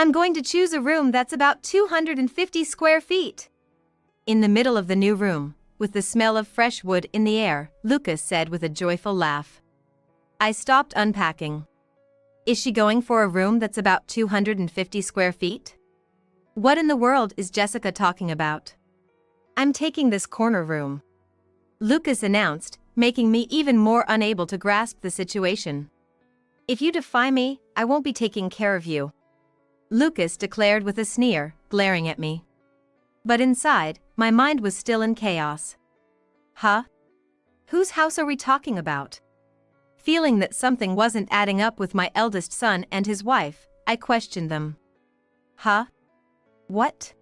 I'm going to choose a room that's about 250 square feet. In the middle of the new room, with the smell of fresh wood in the air, Lucas said with a joyful laugh. I stopped unpacking. Is she going for a room that's about 250 square feet? What in the world is Jessica talking about? I'm taking this corner room, Lucas announced, making me even more unable to grasp the situation. If you defy me, I won't be taking care of you, Lucas declared with a sneer, glaring at me. But inside, my mind was still in chaos. Huh? Whose house are we talking about? Feeling that something wasn't adding up with my eldest son and his wife, I questioned them. Huh? What?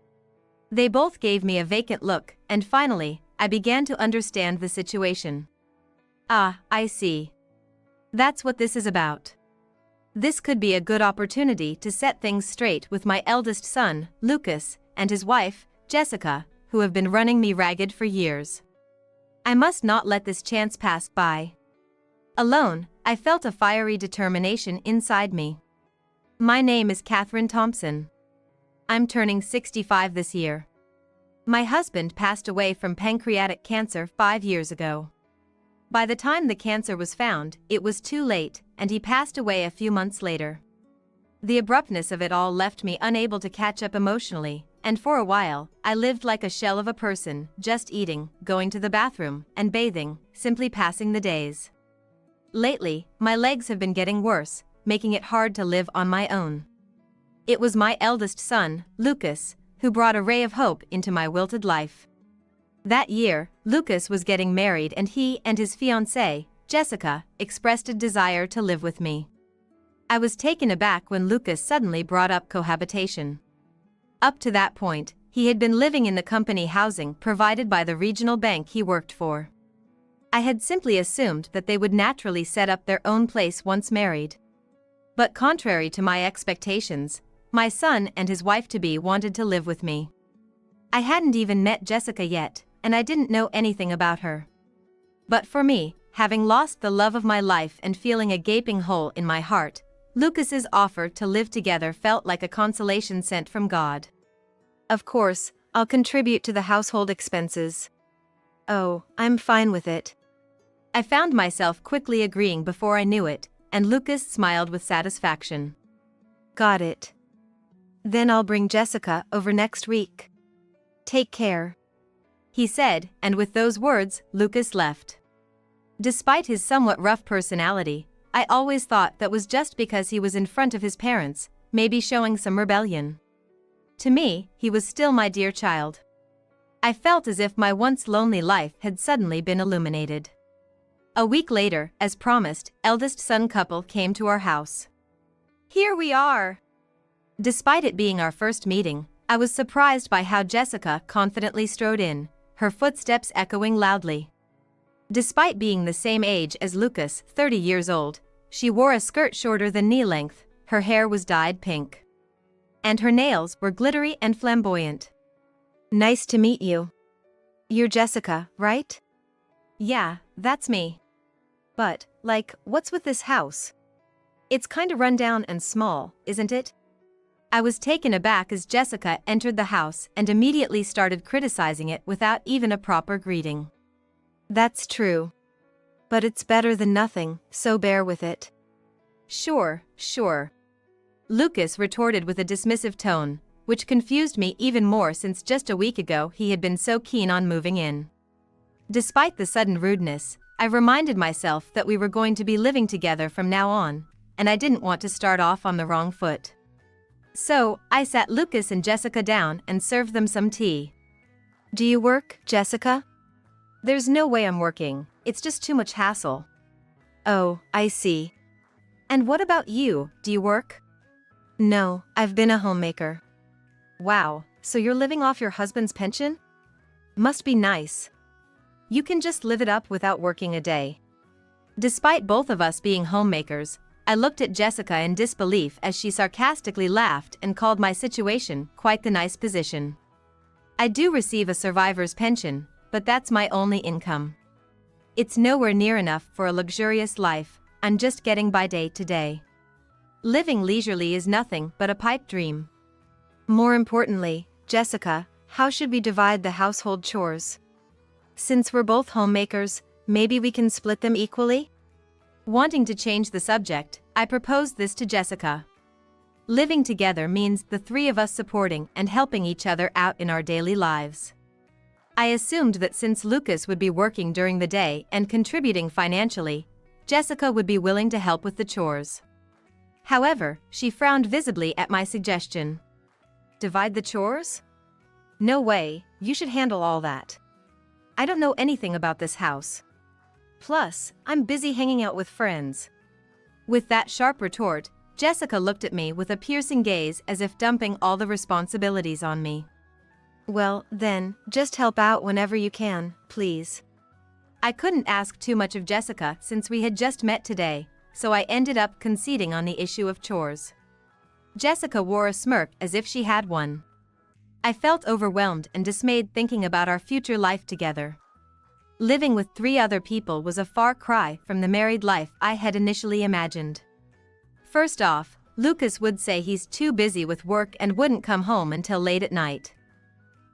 They both gave me a vacant look, and finally, I began to understand the situation. Ah, I see. That's what this is about. This could be a good opportunity to set things straight with my eldest son, Lucas, and his wife, Jessica, who have been running me ragged for years. I must not let this chance pass by. Alone, I felt a fiery determination inside me. My name is Catherine Thompson. I'm turning 65 this year. My husband passed away from pancreatic cancer 5 years ago. By the time the cancer was found, it was too late, and he passed away a few months later. The abruptness of it all left me unable to catch up emotionally, and for a while, I lived like a shell of a person, just eating, going to the bathroom, and bathing, simply passing the days. Lately, my legs have been getting worse, making it hard to live on my own. It was my eldest son, Lucas, who brought a ray of hope into my wilted life. That year, Lucas was getting married and he and his fiancée, Jessica, expressed a desire to live with me. I was taken aback when Lucas suddenly brought up cohabitation. Up to that point, he had been living in the company housing provided by the regional bank he worked for. I had simply assumed that they would naturally set up their own place once married. But contrary to my expectations, my son and his wife-to-be wanted to live with me. I hadn't even met Jessica yet, and I didn't know anything about her. But for me, having lost the love of my life and feeling a gaping hole in my heart, Lucas's offer to live together felt like a consolation sent from God. Of course, I'll contribute to the household expenses. Oh, I'm fine with it. I found myself quickly agreeing before I knew it, and Lucas smiled with satisfaction. Got it. Then I'll bring Jessica over next week. Take care, he said, and with those words, Lucas left. Despite his somewhat rough personality, I always thought that was just because he was in front of his parents, maybe showing some rebellion. To me, he was still my dear child. I felt as if my once lonely life had suddenly been illuminated. A week later, as promised, eldest son couple came to our house. Here we are. Despite it being our first meeting, I was surprised by how Jessica confidently strode in, her footsteps echoing loudly. Despite being the same age as Lucas, 30 years old, she wore a skirt shorter than knee length, her hair was dyed pink. And her nails were glittery and flamboyant. Nice to meet you. You're Jessica, right? Yeah, that's me. But, what's with this house? It's kinda run down and small, isn't it? I was taken aback as Jessica entered the house and immediately started criticizing it without even a proper greeting. That's true. But it's better than nothing, so bear with it. Sure. Lucas retorted with a dismissive tone, which confused me even more since just a week ago he had been so keen on moving in. Despite the sudden rudeness, I reminded myself that we were going to be living together from now on, and I didn't want to start off on the wrong foot. So, I sat Lucas and Jessica down and served them some tea. Do you work, Jessica? There's no way I'm working, it's just too much hassle. Oh, I see. And what about you, do you work? No, I've been a homemaker. Wow, so you're living off your husband's pension? Must be nice. You can just live it up without working a day. Despite both of us being homemakers, I looked at Jessica in disbelief as she sarcastically laughed and called my situation quite the nice position. I do receive a survivor's pension, but that's my only income. It's nowhere near enough for a luxurious life, I'm just getting by day to day. Living leisurely is nothing but a pipe dream. More importantly, Jessica, how should we divide the household chores? Since we're both homemakers, maybe we can split them equally? Wanting to change the subject, I proposed this to Jessica. Living together means the three of us supporting and helping each other out in our daily lives. I assumed that since Lucas would be working during the day and contributing financially, Jessica would be willing to help with the chores. However, she frowned visibly at my suggestion. Divide the chores? No way, you should handle all that. I don't know anything about this house. Plus, I'm busy hanging out with friends. With that sharp retort, Jessica looked at me with a piercing gaze as if dumping all the responsibilities on me. Well, then, just help out whenever you can, please. I couldn't ask too much of Jessica since we had just met today, so I ended up conceding on the issue of chores. Jessica wore a smirk as if she had one. I felt overwhelmed and dismayed thinking about our future life together. Living with 3 other people was a far cry from the married life I had initially imagined. First off, Lucas would say he's too busy with work and wouldn't come home until late at night.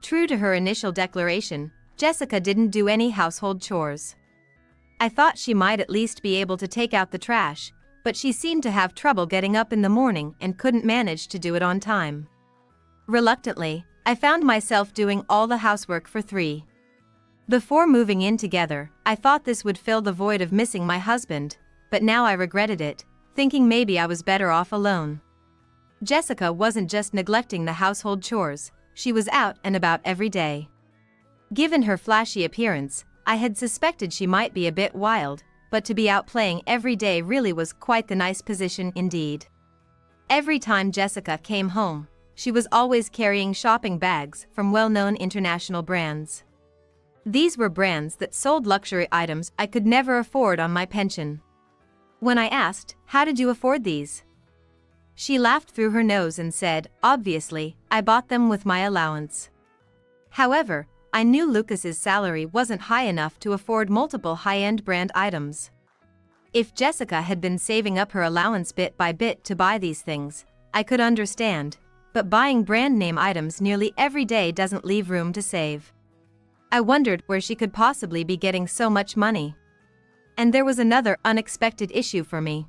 True to her initial declaration, Jessica didn't do any household chores. I thought she might at least be able to take out the trash, but she seemed to have trouble getting up in the morning and couldn't manage to do it on time. Reluctantly, I found myself doing all the housework for 3. Before moving in together, I thought this would fill the void of missing my husband, but now I regretted it, thinking maybe I was better off alone. Jessica wasn't just neglecting the household chores, she was out and about every day. Given her flashy appearance, I had suspected she might be a bit wild, but to be out playing every day really was quite the nice position indeed. Every time Jessica came home, she was always carrying shopping bags from well-known international brands. These were brands that sold luxury items I could never afford on my pension. When I asked, "How did you afford these?" she laughed through her nose and said, "Obviously, I bought them with my allowance." However, I knew Lucas's salary wasn't high enough to afford multiple high-end brand items. If Jessica had been saving up her allowance bit by bit to buy these things, I could understand, but buying brand-name items nearly every day doesn't leave room to save. I wondered where she could possibly be getting so much money. And there was another unexpected issue for me.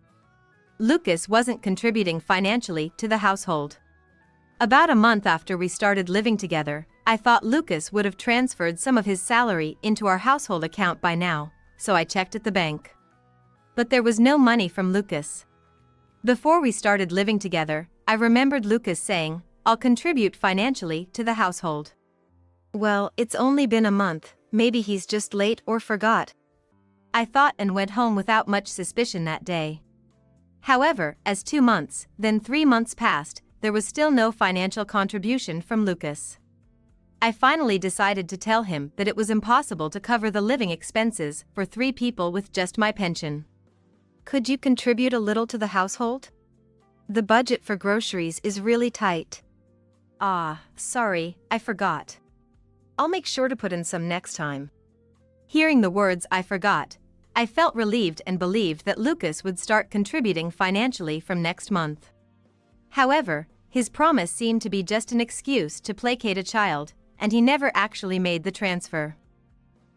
Lucas wasn't contributing financially to the household. About a month after we started living together, I thought Lucas would have transferred some of his salary into our household account by now, so I checked at the bank. But there was no money from Lucas. Before we started living together, I remembered Lucas saying, "I'll contribute financially to the household." Well, it's only been a month, maybe he's just late or forgot, I thought, and went home without much suspicion that day. However, as 2 months, then 3 months passed, there was still no financial contribution from Lucas. I finally decided to tell him that it was impossible to cover the living expenses for 3 people with just my pension. Could you contribute a little to the household? The budget for groceries is really tight. Ah, sorry, I forgot. I'll make sure to put in some next time. Hearing the words "I forgot," I felt relieved and believed that Lucas would start contributing financially from next month. However, his promise seemed to be just an excuse to placate a child, and he never actually made the transfer.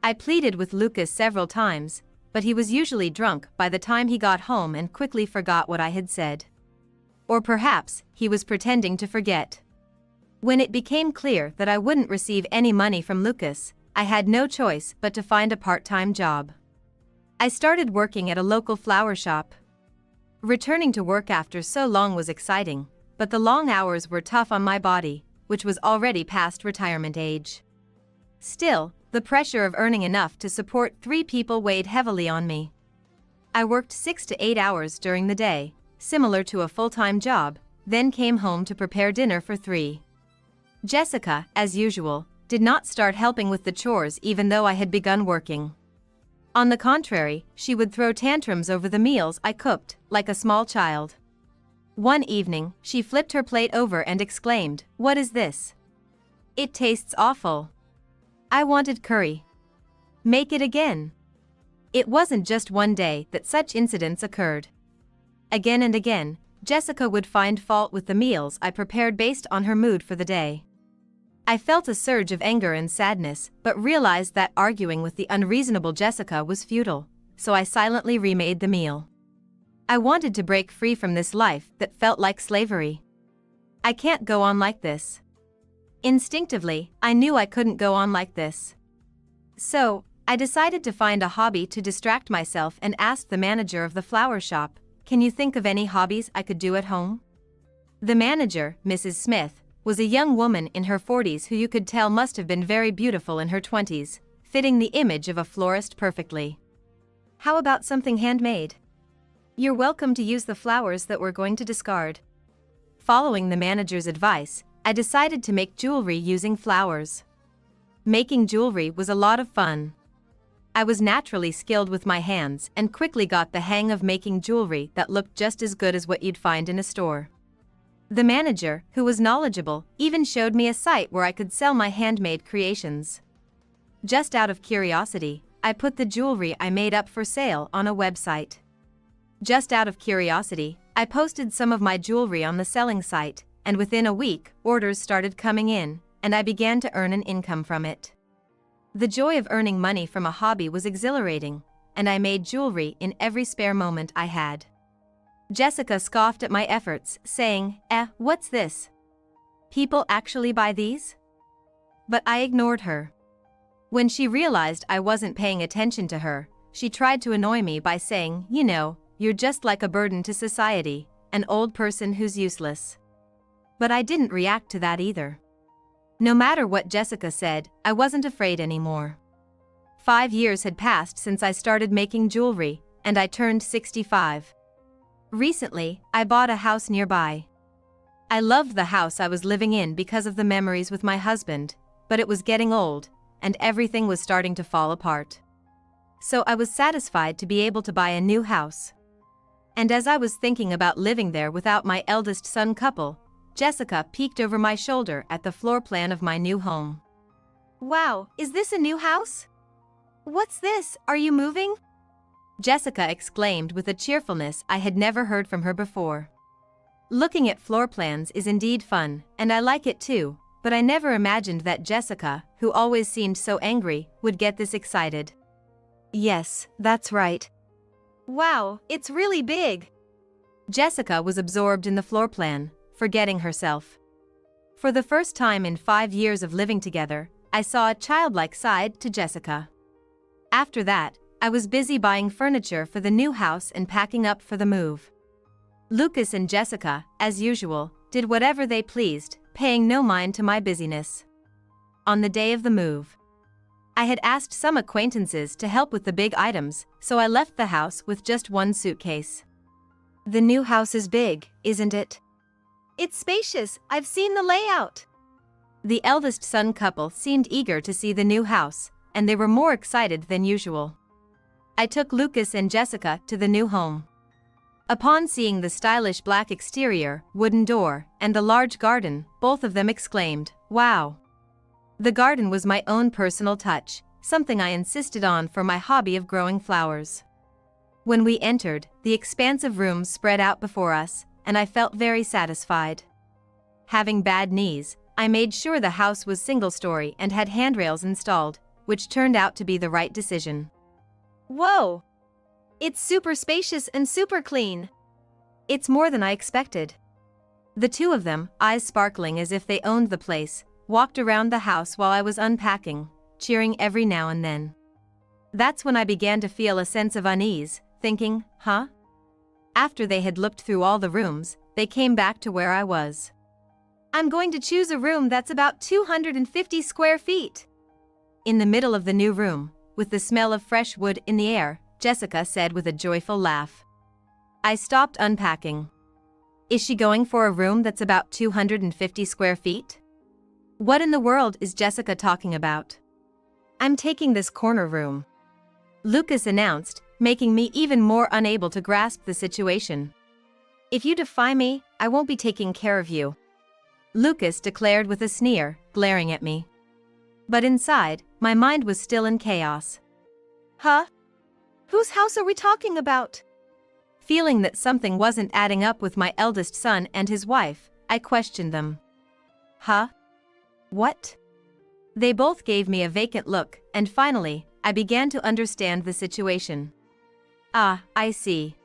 I pleaded with Lucas several times, but he was usually drunk by the time he got home and quickly forgot what I had said. Or perhaps he was pretending to forget. When it became clear that I wouldn't receive any money from Lucas, I had no choice but to find a part-time job. I started working at a local flower shop. Returning to work after so long was exciting, but the long hours were tough on my body, which was already past retirement age. Still, the pressure of earning enough to support 3 people weighed heavily on me. I worked 6 to 8 hours during the day, similar to a full-time job, then came home to prepare dinner for 3. Jessica, as usual, did not start helping with the chores even though I had begun working. On the contrary, she would throw tantrums over the meals I cooked, like a small child. One evening, she flipped her plate over and exclaimed, "What is this? It tastes awful. I wanted curry. Make it again." It wasn't just one day that such incidents occurred. Again and again, Jessica would find fault with the meals I prepared based on her mood for the day. I felt a surge of anger and sadness, but realized that arguing with the unreasonable Jessica was futile, so I silently remade the meal. I wanted to break free from this life that felt like slavery. I can't go on like this. Instinctively, I knew I couldn't go on like this. So, I decided to find a hobby to distract myself and asked the manager of the flower shop, "Can you think of any hobbies I could do at home?" The manager, Mrs. Smith, was a young woman in her 40s who you could tell must have been very beautiful in her 20s, fitting the image of a florist perfectly. "How about something handmade? You're welcome to use the flowers that we're going to discard." Following the manager's advice, I decided to make jewelry using flowers. Making jewelry was a lot of fun. I was naturally skilled with my hands and quickly got the hang of making jewelry that looked just as good as what you'd find in a store. The manager, who was knowledgeable, even showed me a site where I could sell my handmade creations. Just out of curiosity, I put the jewelry I made up for sale on a website. Just out of curiosity, I posted some of my jewelry on the selling site, and within a week, orders started coming in, and I began to earn an income from it. The joy of earning money from a hobby was exhilarating, and I made jewelry in every spare moment I had. Jessica scoffed at my efforts, saying, "What's this? People actually buy these?" But I ignored her. When she realized I wasn't paying attention to her, she tried to annoy me by saying, "You're just like a burden to society, an old person who's useless." But I didn't react to that either. No matter what Jessica said, I wasn't afraid anymore. 5 years had passed since I started making jewelry, and I turned 65. Recently, I bought a house nearby. I loved the house I was living in because of the memories with my husband, but it was getting old, and everything was starting to fall apart. So I was satisfied to be able to buy a new house. And as I was thinking about living there without my eldest son couple, Jessica peeked over my shoulder at the floor plan of my new home. "Wow, is this a new house? What's this, are you moving?" Jessica exclaimed with a cheerfulness I had never heard from her before. Looking at floor plans is indeed fun, and I like it too, but I never imagined that Jessica, who always seemed so angry, would get this excited. "Yes, that's right. Wow, it's really big." Jessica was absorbed in the floor plan, forgetting herself. For the first time in 5 years of living together, I saw a childlike side to Jessica. After that, I was busy buying furniture for the new house and packing up for the move. Lucas and Jessica, as usual, did whatever they pleased, paying no mind to my busyness. On the day of the move, I had asked some acquaintances to help with the big items, so I left the house with just one suitcase. "The new house is big, isn't it?" "It's spacious, I've seen the layout." The eldest son couple seemed eager to see the new house, and they were more excited than usual. I took Lucas and Jessica to the new home. Upon seeing the stylish black exterior, wooden door, and the large garden, both of them exclaimed, "Wow!" The garden was my own personal touch, something I insisted on for my hobby of growing flowers. When we entered, the expansive room spread out before us, and I felt very satisfied. Having bad knees, I made sure the house was single-story and had handrails installed, which turned out to be the right decision. "Whoa! It's super spacious and super clean." "It's more than I expected." The two of them, eyes sparkling as if they owned the place, walked around the house while I was unpacking, cheering every now and then. That's when I began to feel a sense of unease, thinking, After they had looked through all the rooms, they came back to where I was. "I'm going to choose a room that's about 250 square feet. In the middle of the new room, with the smell of fresh wood in the air, Jessica said with a joyful laugh. I stopped unpacking. Is she going for a room that's about 250 square feet? What in the world is Jessica talking about? "I'm taking this corner room," Lucas announced, making me even more unable to grasp the situation. "If you defy me, I won't be taking care of you," Lucas declared with a sneer, glaring at me. But inside, my mind was still in chaos. "Whose house are we talking about?" Feeling that something wasn't adding up with my eldest son and his wife, I questioned them. Huh? What? They both gave me a vacant look, and finally, I began to understand the situation. Ah, I see.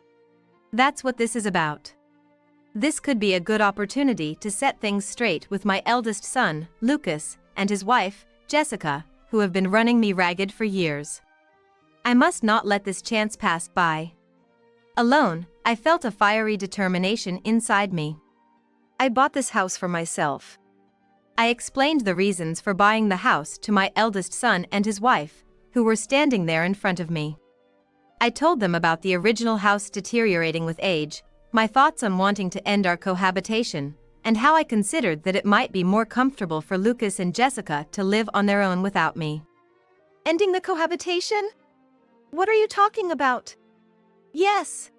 That's what this is about. This could be a good opportunity to set things straight with my eldest son, Lucas, and his wife, Jessica, who have been running me ragged for years. I must not let this chance pass by. Alone, I felt a fiery determination inside me. I bought this house for myself. I explained the reasons for buying the house to my eldest son and his wife, who were standing there in front of me. I told them about the original house deteriorating with age, my thoughts on wanting to end our cohabitation, and how I considered that it might be more comfortable for Lucas and Jessica to live on their own without me. Ending the cohabitation? What are you talking about? Yes.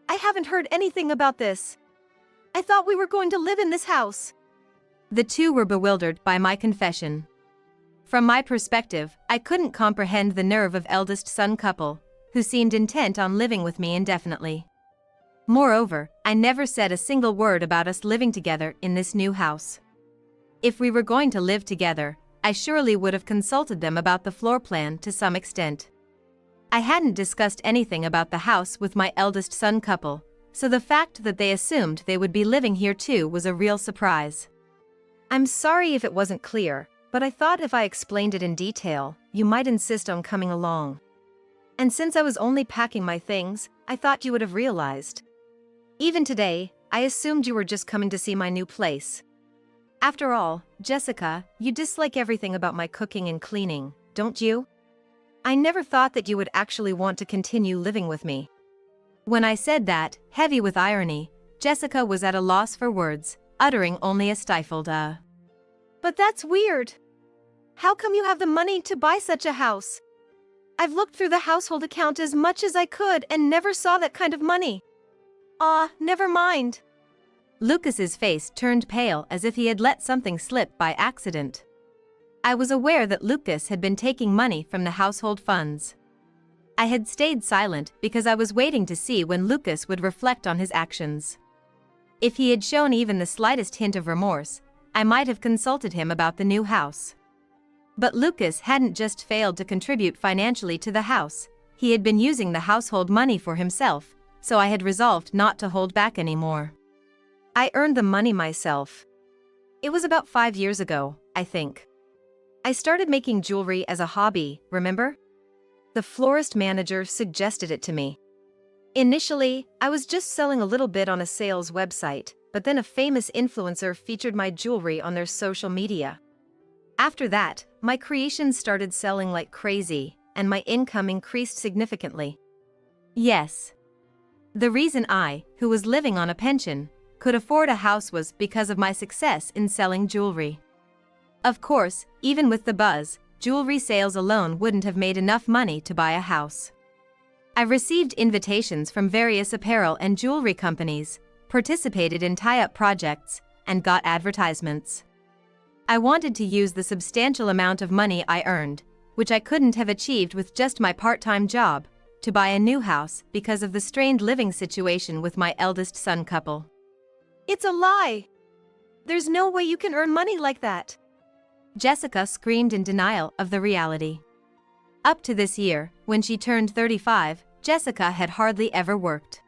I haven't heard anything about this. I thought we were going to live in this house. The two were bewildered by my confession. From my perspective, I couldn't comprehend the nerve of eldest son couple, who seemed intent on living with me indefinitely. Moreover, I never said a single word about us living together in this new house. If we were going to live together, I surely would have consulted them about the floor plan to some extent. I hadn't discussed anything about the house with my eldest son couple, so the fact that they assumed they would be living here too was a real surprise. I'm sorry if it wasn't clear, but I thought if I explained it in detail, you might insist on coming along. And since I was only packing my things, I thought you would have realized. Even today, I assumed you were just coming to see my new place. After all, Jessica, you dislike everything about my cooking and cleaning, don't you? I never thought that you would actually want to continue living with me. When I said that, heavy with irony, Jessica was at a loss for words, uttering only a stifled But that's weird. How come you have the money to buy such a house? I've looked through the household account as much as I could and never saw that kind of money. Never mind. Lucas's face turned pale as if he had let something slip by accident. I was aware that Lucas had been taking money from the household funds. I had stayed silent because I was waiting to see when Lucas would reflect on his actions. If he had shown even the slightest hint of remorse, I might have consulted him about the new house. But Lucas hadn't just failed to contribute financially to the house, he had been using the household money for himself, so I had resolved not to hold back anymore. I earned the money myself. It was about 5 years ago, I think. I started making jewelry as a hobby, remember? The florist manager suggested it to me. Initially, I was just selling a little bit on a sales website, but then a famous influencer featured my jewelry on their social media. After that, my creations started selling like crazy, and my income increased significantly. Yes. The reason I, who was living on a pension, could afford a house was because of my success in selling jewelry. Of course, even with the buzz, jewelry sales alone wouldn't have made enough money to buy a house. I received invitations from various apparel and jewelry companies, participated in tie-up projects, and got advertisements. I wanted to use the substantial amount of money I earned, which I couldn't have achieved with just my part-time job, to buy a new house because of the strained living situation with my eldest son couple. It's a lie! There's no way you can earn money like that! Jessica screamed in denial of the reality. Up to this year, when she turned 35, Jessica had hardly ever worked.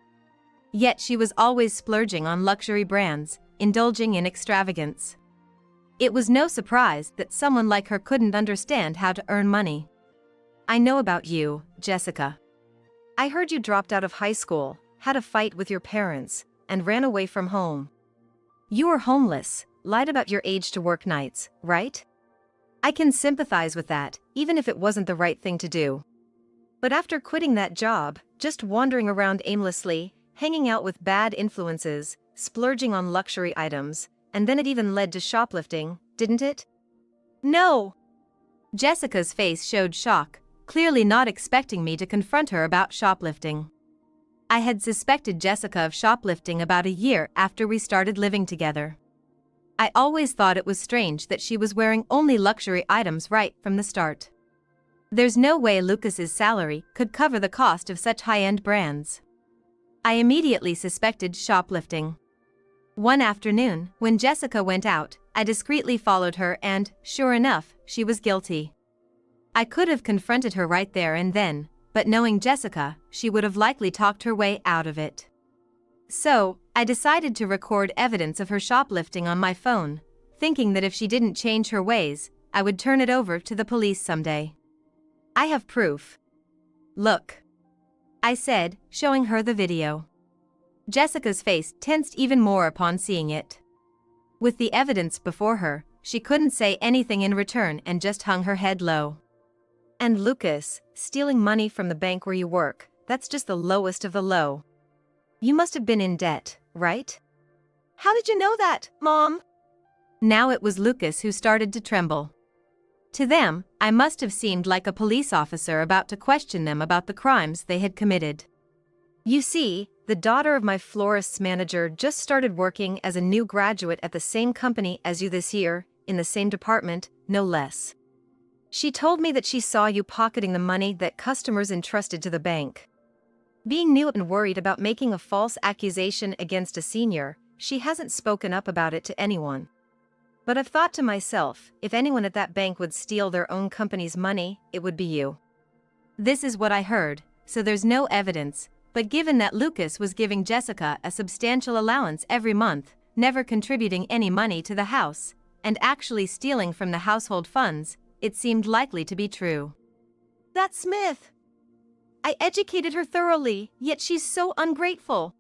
Yet she was always splurging on luxury brands, indulging in extravagance. It was no surprise that someone like her couldn't understand how to earn money. I know about you, Jessica. I heard you dropped out of high school, had a fight with your parents, and ran away from home. You were homeless, lied about your age to work nights, right? I can sympathize with that, even if it wasn't the right thing to do. But after quitting that job, just wandering around aimlessly, hanging out with bad influences, splurging on luxury items, and then it even led to shoplifting, didn't it? No! Jessica's face showed shock, clearly not expecting me to confront her about shoplifting. I had suspected Jessica of shoplifting about a year after we started living together. I always thought it was strange that she was wearing only luxury items right from the start. There's no way Lucas's salary could cover the cost of such high-end brands. I immediately suspected shoplifting. One afternoon, when Jessica went out, I discreetly followed her and, sure enough, she was guilty. I could have confronted her right there and then, but knowing Jessica, she would have likely talked her way out of it. So, I decided to record evidence of her shoplifting on my phone, thinking that if she didn't change her ways, I would turn it over to the police someday. I have proof. Look, I said, showing her the video. Jessica's face tensed even more upon seeing it. With the evidence before her, she couldn't say anything in return and just hung her head low. And Lucas, stealing money from the bank where you work, that's just the lowest of the low. You must have been in debt, right? How did you know that, Mom? Now it was Lucas who started to tremble. To them, I must have seemed like a police officer about to question them about the crimes they had committed. You see, the daughter of my florist's manager just started working as a new graduate at the same company as you this year, in the same department, no less. She told me that she saw you pocketing the money that customers entrusted to the bank. Being new and worried about making a false accusation against a senior, she hasn't spoken up about it to anyone. But I've thought to myself, if anyone at that bank would steal their own company's money, it would be you. This is what I heard, so there's no evidence, but given that Lucas was giving Jessica a substantial allowance every month, never contributing any money to the house, and actually stealing from the household funds, it seemed likely to be true. That's Smith. I educated her thoroughly, yet she's so ungrateful.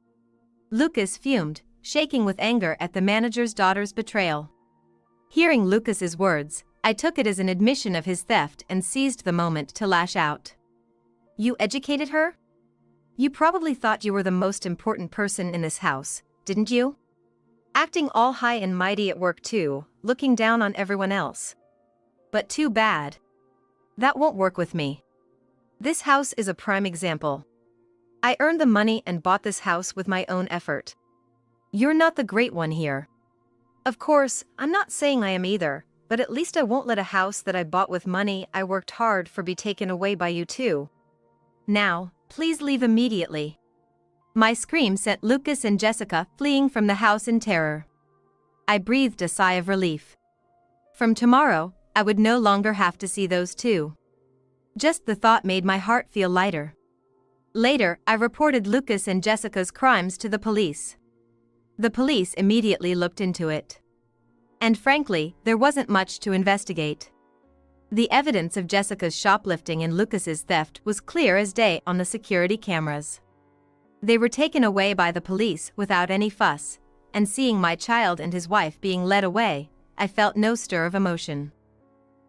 Lucas fumed, shaking with anger at the manager's daughter's betrayal. Hearing Lucas's words, I took it as an admission of his theft and seized the moment to lash out. You educated her? You probably thought you were the most important person in this house, didn't you? Acting all high and mighty at work too, looking down on everyone else. But too bad. That won't work with me. This house is a prime example. I earned the money and bought this house with my own effort. You're not the great one here. Of course, I'm not saying I am either, but at least I won't let a house that I bought with money I worked hard for be taken away by you too. Now, please leave immediately. My scream sent Lucas and Jessica fleeing from the house in terror. I breathed a sigh of relief. From tomorrow, I would no longer have to see those two. Just the thought made my heart feel lighter. Later, I reported Lucas and Jessica's crimes to the police. The police immediately looked into it. And frankly, there wasn't much to investigate. The evidence of Jessica's shoplifting and Lucas's theft was clear as day on the security cameras. They were taken away by the police without any fuss, and seeing my child and his wife being led away, I felt no stir of emotion.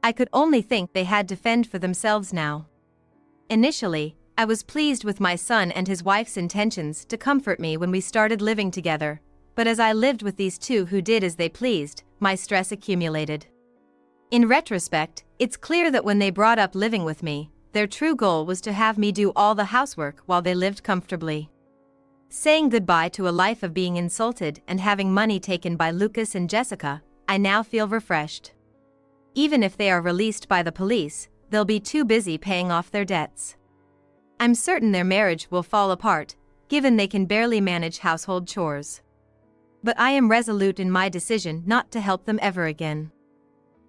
I could only think they had to fend for themselves now. Initially, I was pleased with my son and his wife's intentions to comfort me when we started living together, but as I lived with these two who did as they pleased, my stress accumulated. In retrospect, it's clear that when they brought up living with me, their true goal was to have me do all the housework while they lived comfortably. Saying goodbye to a life of being insulted and having money taken by Lucas and Jessica, I now feel refreshed. Even if they are released by the police, they'll be too busy paying off their debts. I'm certain their marriage will fall apart, given they can barely manage household chores. But I am resolute in my decision not to help them ever again.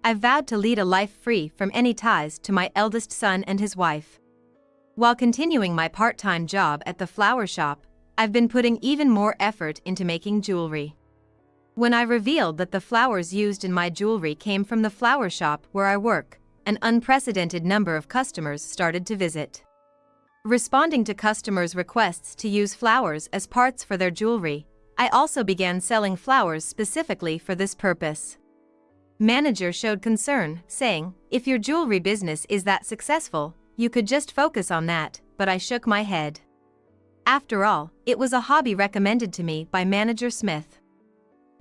I've vowed to lead a life free from any ties to my eldest son and his wife. While continuing my part-time job at the flower shop, I've been putting even more effort into making jewelry. When I revealed that the flowers used in my jewelry came from the flower shop where I work, an unprecedented number of customers started to visit. Responding to customers' requests to use flowers as parts for their jewelry, I also began selling flowers specifically for this purpose. Manager showed concern, saying, "If your jewelry business is that successful, you could just focus on that," but I shook my head. After all, it was a hobby recommended to me by Manager Smith.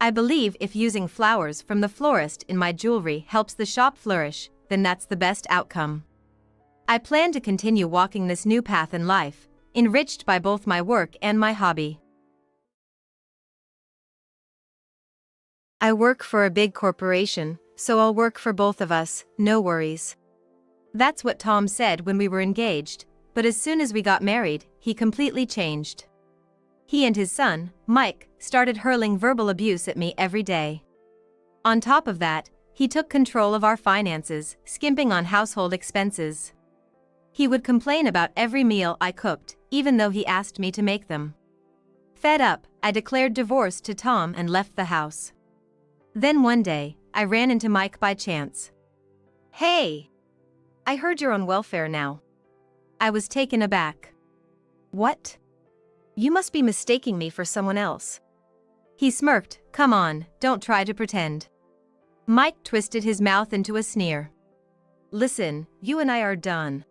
I believe if using flowers from the florist in my jewelry helps the shop flourish, then that's the best outcome. I plan to continue walking this new path in life, enriched by both my work and my hobby. I work for a big corporation, so I'll work for both of us, no worries. That's what Tom said when we were engaged, but as soon as we got married, he completely changed. He and his son, Mike, started hurling verbal abuse at me every day. On top of that, he took control of our finances, skimping on household expenses. He would complain about every meal I cooked, even though he asked me to make them. Fed up, I declared divorce to Tom and left the house. Then one day, I ran into Mike by chance. Hey! I heard you're on welfare now. I was taken aback. What? You must be mistaking me for someone else. He smirked. Come on, don't try to pretend. Mike twisted his mouth into a sneer. Listen, you and I are done.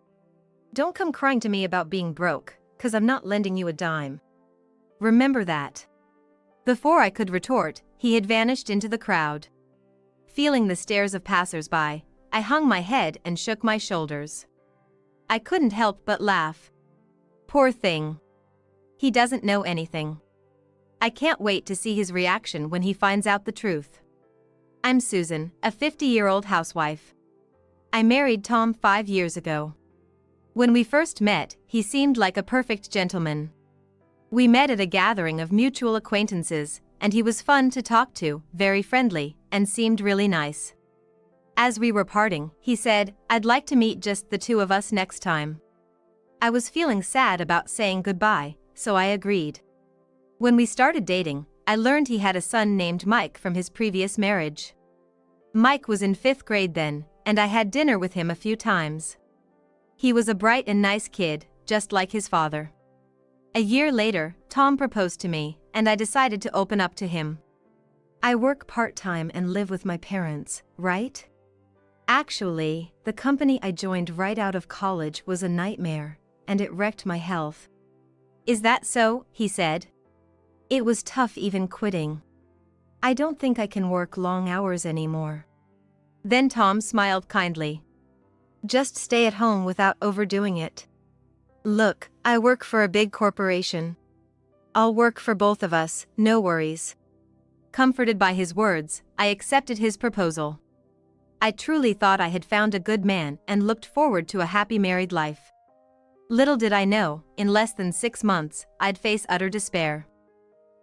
Don't come crying to me about being broke, 'cause I'm not lending you a dime. Remember that. Before I could retort, he had vanished into the crowd. Feeling the stares of passers-by, I hung my head and shook my shoulders. I couldn't help but laugh. Poor thing. He doesn't know anything. I can't wait to see his reaction when he finds out the truth. I'm Susan, a 50-year-old housewife. I married Tom 5 years ago. When we first met, he seemed like a perfect gentleman. We met at a gathering of mutual acquaintances, and he was fun to talk to, very friendly, and seemed really nice. As we were parting, he said, "I'd like to meet just the two of us next time." I was feeling sad about saying goodbye, so I agreed. When we started dating, I learned he had a son named Mike from his previous marriage. Mike was in 5th grade then, and I had dinner with him a few times. He was a bright and nice kid, just like his father. A year later, Tom proposed to me, and I decided to open up to him. I work part-time and live with my parents, right? Actually, the company I joined right out of college was a nightmare, and it wrecked my health. Is that so? He said. It was tough even quitting. I don't think I can work long hours anymore. Then Tom smiled kindly. Just stay at home without overdoing it. Look, I work for a big corporation. I'll work for both of us, no worries. Comforted by his words, I accepted his proposal. I truly thought I had found a good man and looked forward to a happy married life. Little did I know, in less than 6 months, I'd face utter despair.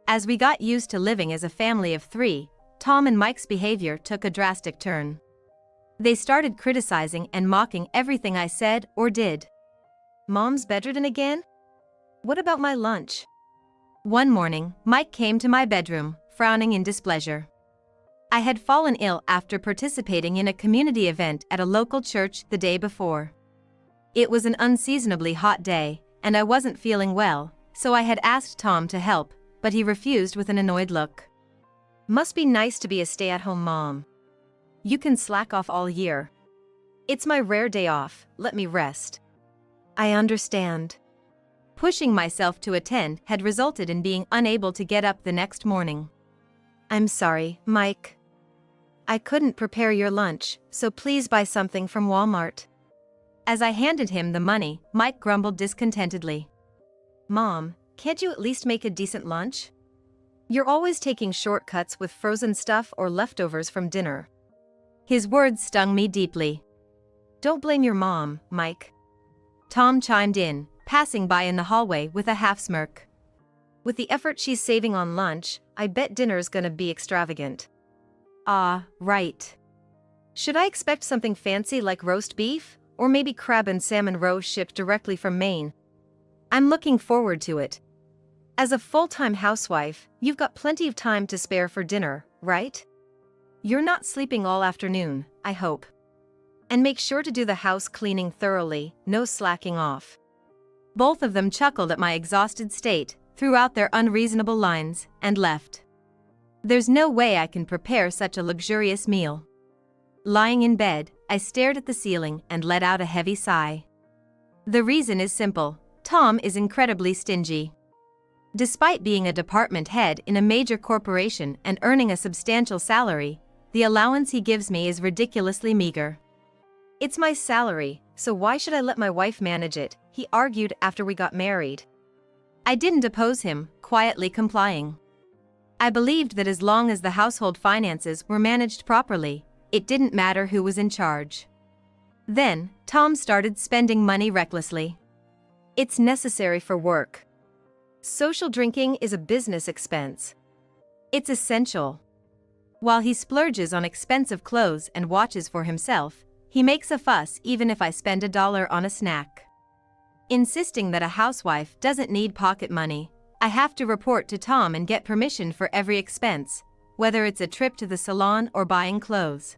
As we got used to living as a family of 3, Tom and Mike's behavior took a drastic turn. They started criticizing and mocking everything I said or did. Mom's bedridden again? What about my lunch? One morning, Mike came to my bedroom, frowning in displeasure. I had fallen ill after participating in a community event at a local church the day before. It was an unseasonably hot day, and I wasn't feeling well, so I had asked Tom to help, but he refused with an annoyed look. Must be nice to be a stay-at-home mom. You can slack off all year. It's my rare day off, let me rest. I understand. Pushing myself to attend had resulted in being unable to get up the next morning. I'm sorry, Mike. I couldn't prepare your lunch, so please buy something from Walmart. As I handed him the money, Mike grumbled discontentedly. Mom, can't you at least make a decent lunch? You're always taking shortcuts with frozen stuff or leftovers from dinner. His words stung me deeply. Don't blame your mom, Mike. Tom chimed in, passing by in the hallway with a half-smirk. With the effort she's saving on lunch, I bet dinner's gonna be extravagant. Ah, right. Should I expect something fancy like roast beef, or maybe crab and salmon roe shipped directly from Maine? I'm looking forward to it. As a full-time housewife, you've got plenty of time to spare for dinner, right? You're not sleeping all afternoon, I hope. And make sure to do the house cleaning thoroughly, no slacking off. Both of them chuckled at my exhausted state, threw out their unreasonable lines, and left. There's no way I can prepare such a luxurious meal. Lying in bed, I stared at the ceiling and let out a heavy sigh. The reason is simple: Tom is incredibly stingy. Despite being a department head in a major corporation and earning a substantial salary, the allowance he gives me is ridiculously meager. It's my salary, so why should I let my wife manage it? He argued after we got married. I didn't oppose him, quietly complying. I believed that as long as the household finances were managed properly, it didn't matter who was in charge. Then, Tom started spending money recklessly. It's necessary for work. Social drinking is a business expense. It's essential. While he splurges on expensive clothes and watches for himself, he makes a fuss even if I spend $1 on a snack. Insisting that a housewife doesn't need pocket money, I have to report to Tom and get permission for every expense, whether it's a trip to the salon or buying clothes.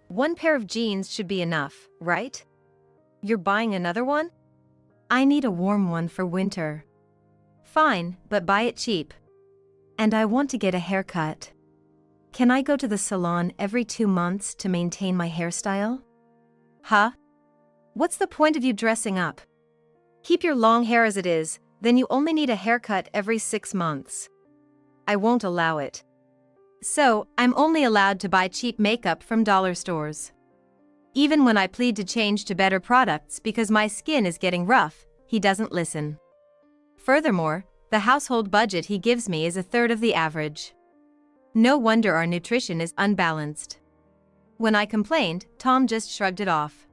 One pair of jeans should be enough, right? You're buying another one? I need a warm one for winter. Fine, but buy it cheap. And I want to get a haircut. Can I go to the salon every 2 months to maintain my hairstyle? Huh? What's the point of you dressing up? Keep your long hair as it is, then you only need a haircut every 6 months. I won't allow it. So, I'm only allowed to buy cheap makeup from dollar stores. Even when I plead to change to better products because my skin is getting rough, he doesn't listen. Furthermore, the household budget he gives me is a third of the average. No wonder our nutrition is unbalanced. When I complained, Tom just shrugged it off.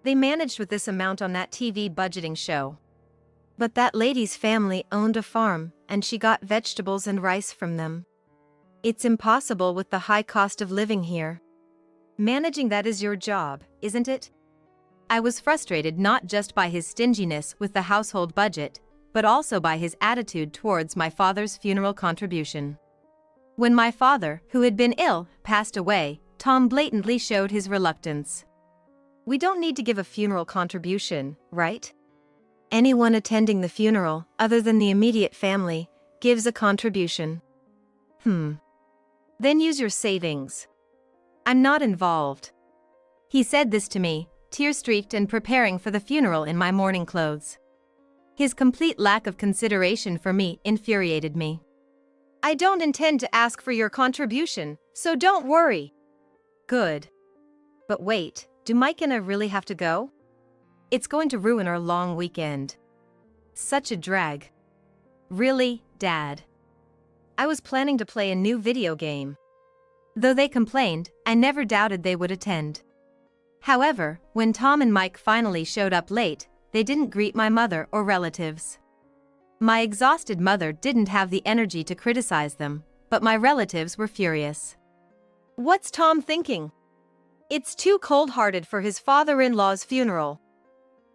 They managed with this amount on that TV budgeting show. But that lady's family owned a farm, and she got vegetables and rice from them. It's impossible with the high cost of living here. Managing that is your job, isn't it? I was frustrated not just by his stinginess with the household budget, but also by his attitude towards my father's funeral contribution. When my father, who had been ill, passed away, Tom blatantly showed his reluctance. We don't need to give a funeral contribution, right? Anyone attending the funeral, other than the immediate family, gives a contribution. Then use your savings. I'm not involved. He said this to me, tear-streaked and preparing for the funeral in my mourning clothes. His complete lack of consideration for me infuriated me. I don't intend to ask for your contribution, so don't worry. Good. But wait, do Mike and I really have to go? It's going to ruin our long weekend. Such a drag. Really, Dad? I was planning to play a new video game. Though they complained, I never doubted they would attend. However, when Tom and Mike finally showed up late, they didn't greet my mother or relatives. My exhausted mother didn't have the energy to criticize them, but my relatives were furious. What's Tom thinking? It's too cold-hearted for his father-in-law's funeral.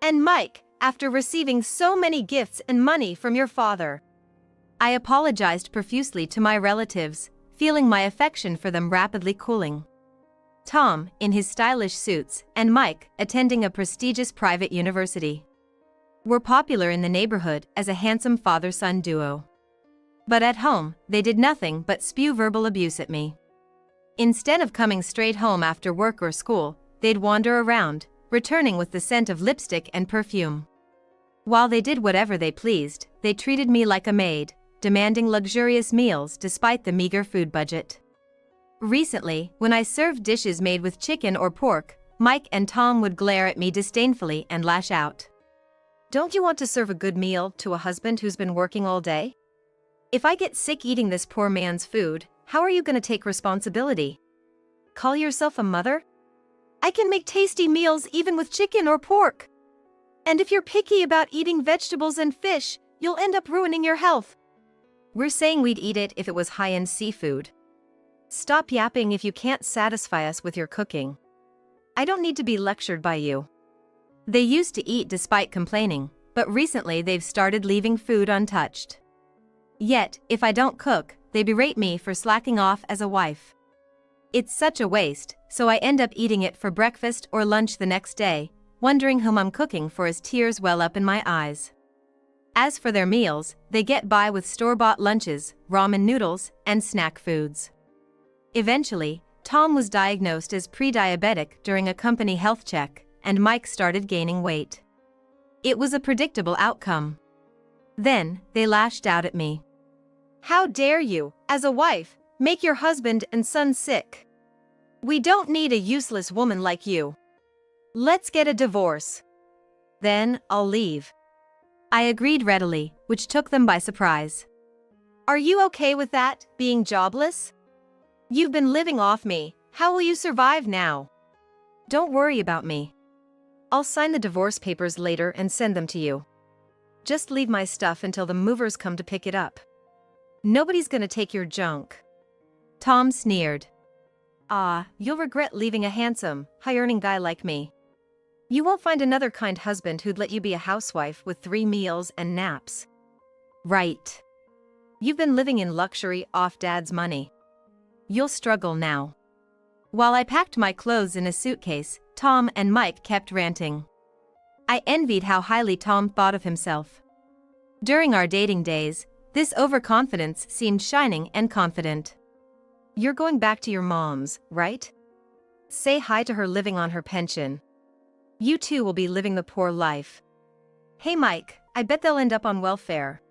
And Mike, after receiving so many gifts and money from your father. I apologized profusely to my relatives, feeling my affection for them rapidly cooling. Tom, in his stylish suits, and Mike, attending a prestigious private university, were popular in the neighborhood as a handsome father-son duo. But at home, they did nothing but spew verbal abuse at me. Instead of coming straight home after work or school, they'd wander around, returning with the scent of lipstick and perfume. While they did whatever they pleased, they treated me like a maid, demanding luxurious meals despite the meager food budget. Recently, when I served dishes made with chicken or pork, Mike and Tom would glare at me disdainfully and lash out. Don't you want to serve a good meal to a husband who's been working all day? If I get sick eating this poor man's food, how are you going to take responsibility? Call yourself a mother? I can make tasty meals even with chicken or pork. And if you're picky about eating vegetables and fish, you'll end up ruining your health. We're saying we'd eat it if it was high-end seafood. Stop yapping if you can't satisfy us with your cooking. I don't need to be lectured by you. They used to eat despite complaining, but recently they've started leaving food untouched. Yet, if I don't cook, they berate me for slacking off as a wife. It's such a waste, so I end up eating it for breakfast or lunch the next day, wondering whom I'm cooking for as tears well up in my eyes. As for their meals, they get by with store-bought lunches, ramen noodles, and snack foods. Eventually, Tom was diagnosed as pre-diabetic during a company health check, and Mike started gaining weight. It was a predictable outcome. Then, they lashed out at me. How dare you, as a wife, make your husband and son sick? We don't need a useless woman like you. Let's get a divorce. Then, I'll leave. I agreed readily, which took them by surprise. Are you okay with that, being jobless? You've been living off me, how will you survive now? Don't worry about me. I'll sign the divorce papers later and send them to you. Just leave my stuff until the movers come to pick it up. Nobody's gonna take your junk. Tom sneered. Ah, you'll regret leaving a handsome, high-earning guy like me. You won't find another kind husband who'd let you be a housewife with 3 meals and naps. Right. You've been living in luxury off Dad's money. You'll struggle now. While I packed my clothes in a suitcase, Tom and Mike kept ranting. I envied how highly Tom thought of himself. During our dating days, this overconfidence seemed shining and confident. You're going back to your mom's, right? Say hi to her living on her pension. You too will be living the poor life. Hey Mike, I bet they'll end up on welfare.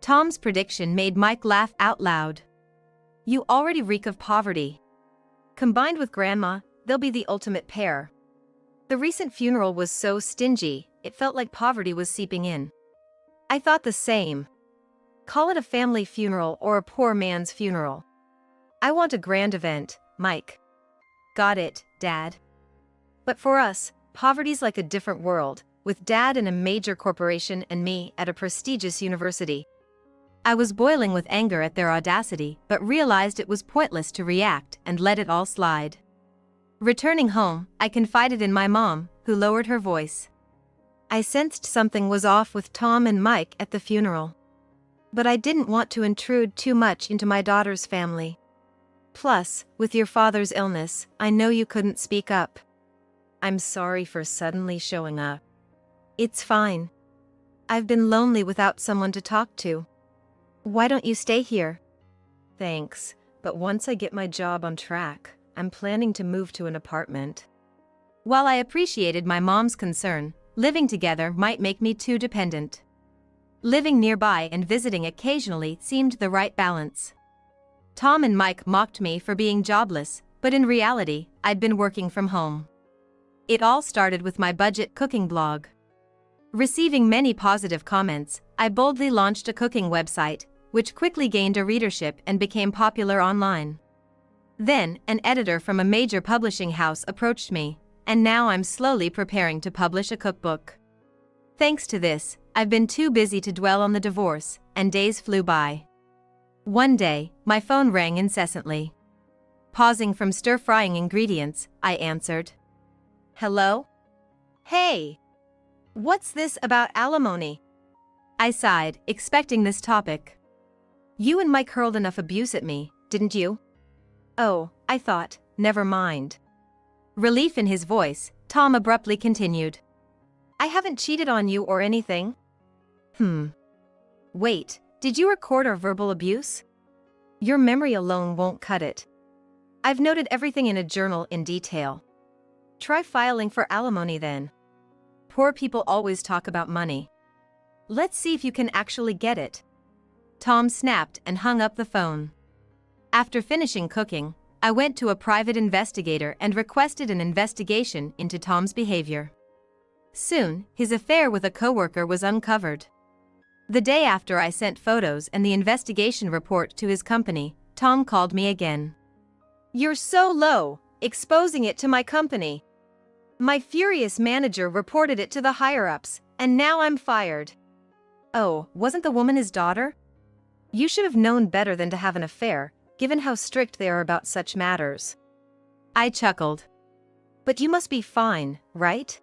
Tom's prediction made Mike laugh out loud. You already reek of poverty. Combined with Grandma, they'll be the ultimate pair. The recent funeral was so stingy, it felt like poverty was seeping in. I thought the same. Call it a family funeral or a poor man's funeral. I want a grand event, Mike. Got it, Dad. But for us, poverty's like a different world, with Dad in a major corporation and me at a prestigious university. I was boiling with anger at their audacity, but realized it was pointless to react and let it all slide. Returning home, I confided in my mom, who lowered her voice. I sensed something was off with Tom and Mike at the funeral. But I didn't want to intrude too much into my daughter's family. Plus, with your father's illness, I know you couldn't speak up. I'm sorry for suddenly showing up. It's fine. I've been lonely without someone to talk to. Why don't you stay here? Thanks, but once I get my job on track, I'm planning to move to an apartment. While I appreciated my mom's concern, living together might make me too dependent. Living nearby and visiting occasionally seemed the right balance. Tom and Mike mocked me for being jobless, but in reality, I'd been working from home. It all started with my budget cooking blog. Receiving many positive comments, I boldly launched a cooking website, which quickly gained a readership and became popular online. Then, an editor from a major publishing house approached me, and now I'm slowly preparing to publish a cookbook. Thanks to this, I've been too busy to dwell on the divorce, and days flew by. One day, my phone rang incessantly. Pausing from stir-frying ingredients, I answered. Hello? Hey! What's this about alimony? I sighed, expecting this topic. You and Mike hurled enough abuse at me, didn't you? Oh, I thought, never mind. Relief in his voice, Tom abruptly continued. I haven't cheated on you or anything. Wait, did you record our verbal abuse? Your memory alone won't cut it. I've noted everything in a journal in detail. Try filing for alimony then. Poor people always talk about money. Let's see if you can actually get it. Tom snapped and hung up the phone. After finishing cooking, I went to a private investigator and requested an investigation into Tom's behavior. Soon, his affair with a coworker was uncovered. The day after I sent photos and the investigation report to his company, Tom called me again. You're so low, exposing it to my company. My furious manager reported it to the higher-ups, and now I'm fired. Oh, wasn't the woman his daughter? You should have known better than to have an affair, given how strict they are about such matters. I chuckled. But you must be fine, right?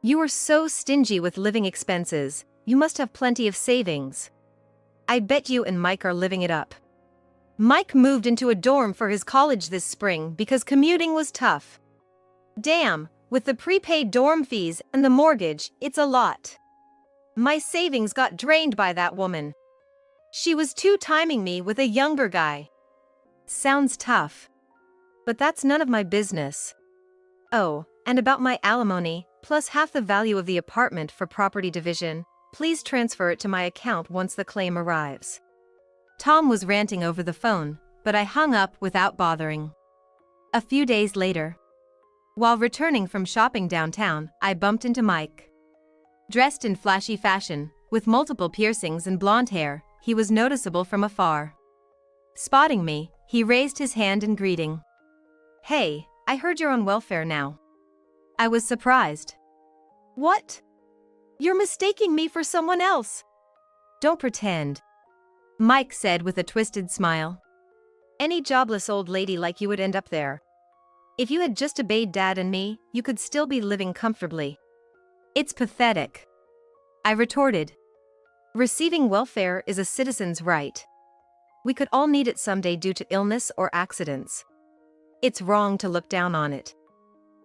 You are so stingy with living expenses, you must have plenty of savings. I bet you and Mike are living it up. Mike moved into a dorm for his college this spring because commuting was tough. Damn, with the prepaid dorm fees and the mortgage, it's a lot. My savings got drained by that woman. She was two-timing me with a younger guy. Sounds tough. But that's none of my business. Oh, and about my alimony, plus half the value of the apartment for property division, please transfer it to my account once the claim arrives. Tom was ranting over the phone, but I hung up without bothering. A few days later, while returning from shopping downtown, I bumped into Mike. Dressed in flashy fashion, with multiple piercings and blonde hair, he was noticeable from afar. Spotting me, he raised his hand in greeting. Hey, I heard you're on welfare now. I was surprised. What? You're mistaking me for someone else. Don't pretend, Mike said with a twisted smile. any jobless old lady like you would end up there. If you had just obeyed Dad and me, you could still be living comfortably. It's pathetic, I retorted. Receiving welfare is a citizen's right. We could all need it someday due to illness or accidents. It's wrong to look down on it.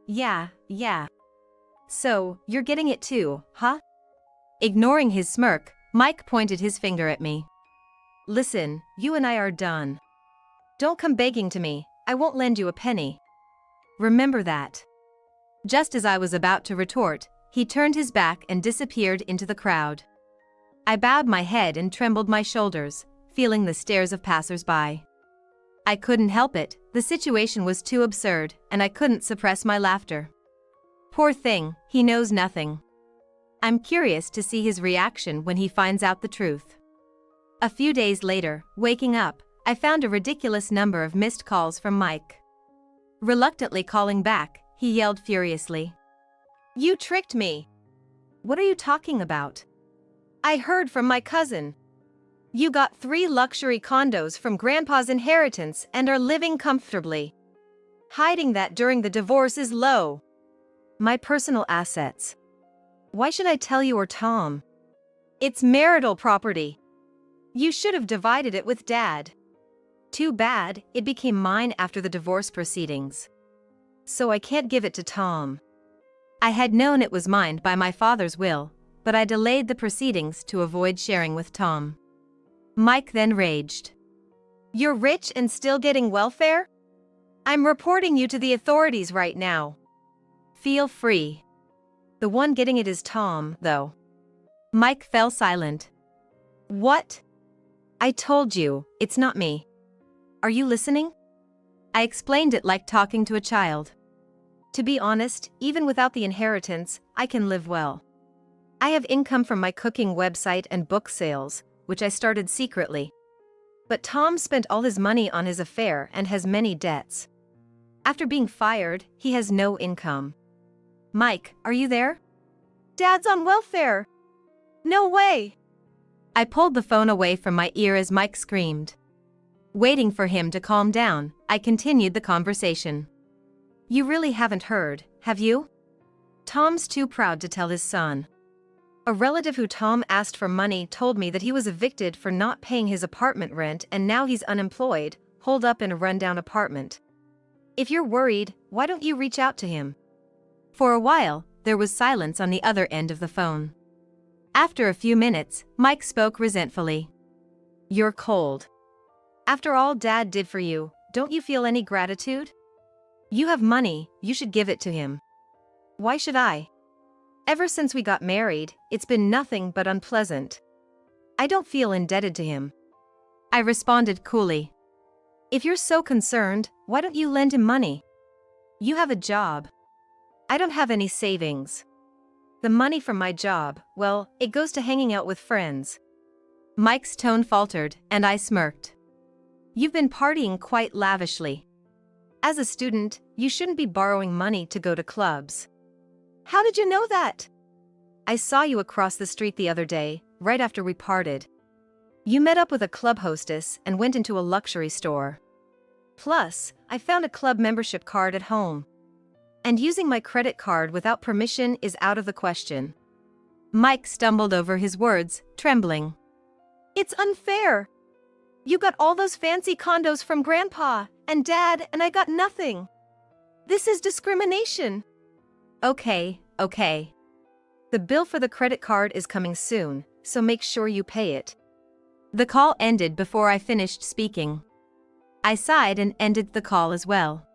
Yeah. So, you're getting it too, huh? Ignoring his smirk, Mike pointed his finger at me. Listen, you and I are done. Don't come begging to me, I won't lend you a penny. Remember that. Just as I was about to retort, he turned his back and disappeared into the crowd. I bowed my head and trembled my shoulders, feeling the stares of passers-by. I couldn't help it, the situation was too absurd, and I couldn't suppress my laughter. Poor thing, he knows nothing. I'm curious to see his reaction when he finds out the truth. A few days later, waking up, I found a ridiculous number of missed calls from Mike. Reluctantly calling back, he yelled furiously. You tricked me. What are you talking about? I heard from my cousin. You got 3 luxury condos from Grandpa's inheritance and are living comfortably. Hiding that during the divorce is low. My personal assets. Why should I tell you or Tom? It's marital property. You should have divided it with Dad. Too bad, it became mine after the divorce proceedings. So I can't give it to Tom. I had known it was mine by my father's will, but I delayed the proceedings to avoid sharing with Tom. Mike then raged. You're rich and still getting welfare? I'm reporting you to the authorities right now. Feel free. The one getting it is Tom, though. Mike fell silent. What? I told you, it's not me. Are you listening? I explained it like talking to a child. To be honest, even without the inheritance, I can live well. I have income from my cooking website and book sales, which I started secretly. But Tom spent all his money on his affair and has many debts. After being fired, he has no income. Mike, are you there? Dad's on welfare. No way. I pulled the phone away from my ear as Mike screamed. Waiting for him to calm down, I continued the conversation. You really haven't heard, have you? Tom's too proud to tell his son. A relative who Tom asked for money told me that he was evicted for not paying his apartment rent and now he's unemployed, holed up in a rundown apartment. If you're worried, why don't you reach out to him? For a while, there was silence on the other end of the phone. After a few minutes, Mike spoke resentfully. You're cold. After all Dad did for you, don't you feel any gratitude? You have money, you should give it to him. Why should I? Ever since we got married, it's been nothing but unpleasant. I don't feel indebted to him. I responded coolly. If you're so concerned, why don't you lend him money? You have a job. I don't have any savings. The money from my job, well, it goes to hanging out with friends. Mike's tone faltered, and I smirked. You've been partying quite lavishly. As a student, you shouldn't be borrowing money to go to clubs. How did you know that? I saw you across the street the other day, right after we parted. You met up with a club hostess and went into a luxury store. Plus, I found a club membership card at home. And using my credit card without permission is out of the question. Mike stumbled over his words, trembling. It's unfair. You got all those fancy condos from Grandpa and Dad, and I got nothing. This is discrimination. Okay. The bill for the credit card is coming soon, so make sure you pay it. The call ended before I finished speaking. I sighed and ended the call as well.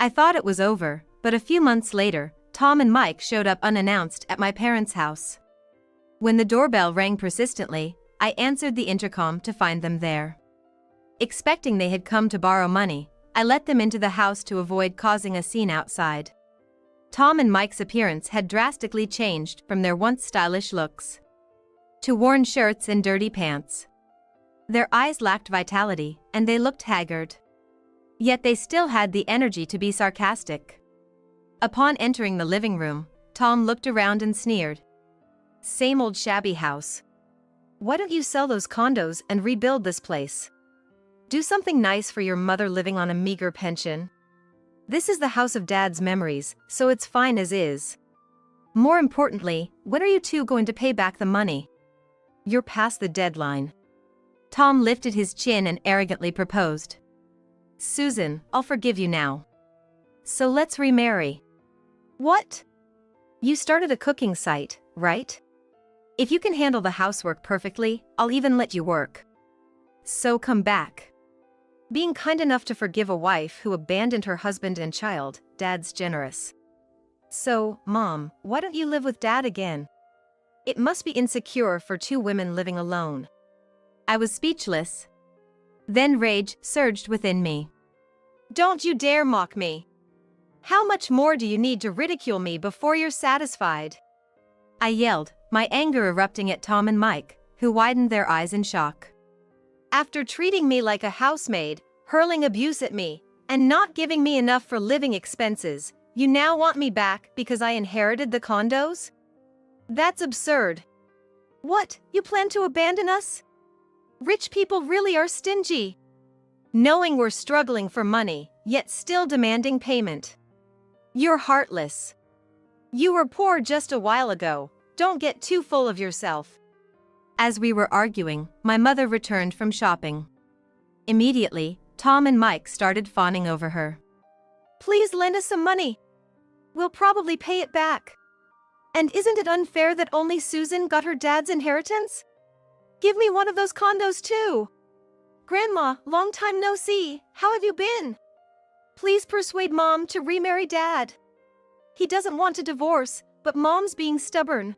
I thought it was over, but a few months later, Tom and Mike showed up unannounced at my parents' house. When the doorbell rang persistently, I answered the intercom to find them there. Expecting they had come to borrow money, I let them into the house to avoid causing a scene outside. Tom and Mike's appearance had drastically changed from their once stylish looks to worn shirts and dirty pants. Their eyes lacked vitality, and they looked haggard. Yet they still had the energy to be sarcastic. Upon entering the living room, Tom looked around and sneered. Same old shabby house. Why don't you sell those condos and rebuild this place? Do something nice for your mother living on a meager pension. This is the house of Dad's memories, so it's fine as is. More importantly, when are you two going to pay back the money? You're past the deadline. Tom lifted his chin and arrogantly proposed. Susan, I'll forgive you now. So let's remarry. What? You started a cooking site, right? If you can handle the housework perfectly, I'll even let you work. So come back. Being kind enough to forgive a wife who abandoned her husband and child, Dad's generous. So, Mom, why don't you live with Dad again? It must be insecure for two women living alone. I was speechless. Then rage surged within me. Don't you dare mock me. How much more do you need to ridicule me before you're satisfied? I yelled, my anger erupting at Tom and Mike, who widened their eyes in shock. After treating me like a housemaid, hurling abuse at me, and not giving me enough for living expenses, you now want me back because I inherited the condos? That's absurd. What, you plan to abandon us? Rich people really are stingy. Knowing we're struggling for money, yet still demanding payment. You're heartless. You were poor just a while ago, don't get too full of yourself. As we were arguing, my mother returned from shopping. Immediately, Tom and Mike started fawning over her. Please lend us some money. We'll probably pay it back. And isn't it unfair that only Susan got her dad's inheritance? Give me one of those condos too. Grandma, long time no see, how have you been? Please persuade Mom to remarry Dad. He doesn't want a divorce, but Mom's being stubborn.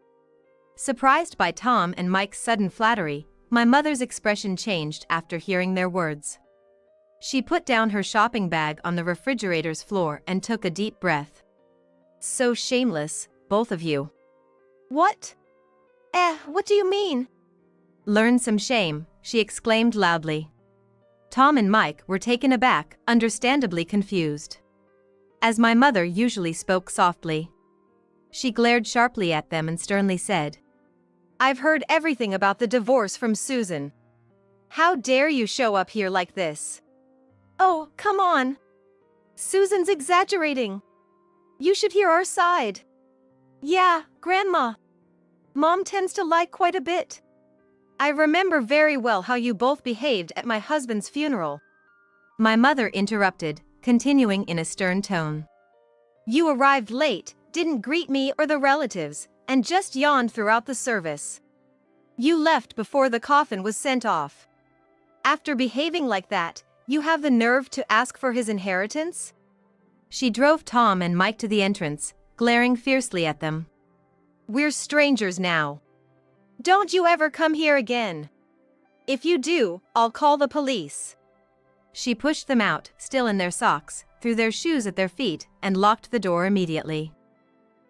Surprised by Tom and Mike's sudden flattery, my mother's expression changed after hearing their words. She put down her shopping bag on the refrigerator's floor and took a deep breath. So shameless, both of you. What? What do you mean? Learn some shame, she exclaimed loudly. Tom and Mike were taken aback, understandably confused. As my mother usually spoke softly. She glared sharply at them and sternly said, I've heard everything about the divorce from Susan. How dare you show up here like this? Oh, come on. Susan's exaggerating. You should hear our side. Yeah, Grandma. Mom tends to lie quite a bit. I remember very well how you both behaved at my husband's funeral. My mother interrupted, continuing in a stern tone. You arrived late, didn't greet me or the relatives, and just yawned throughout the service. You left before the coffin was sent off. After behaving like that, you have the nerve to ask for his inheritance? She drove Tom and Mike to the entrance, glaring fiercely at them. We're strangers now. Don't you ever come here again. If you do, I'll call the police. She pushed them out, still in their socks, threw their shoes at their feet, and locked the door immediately.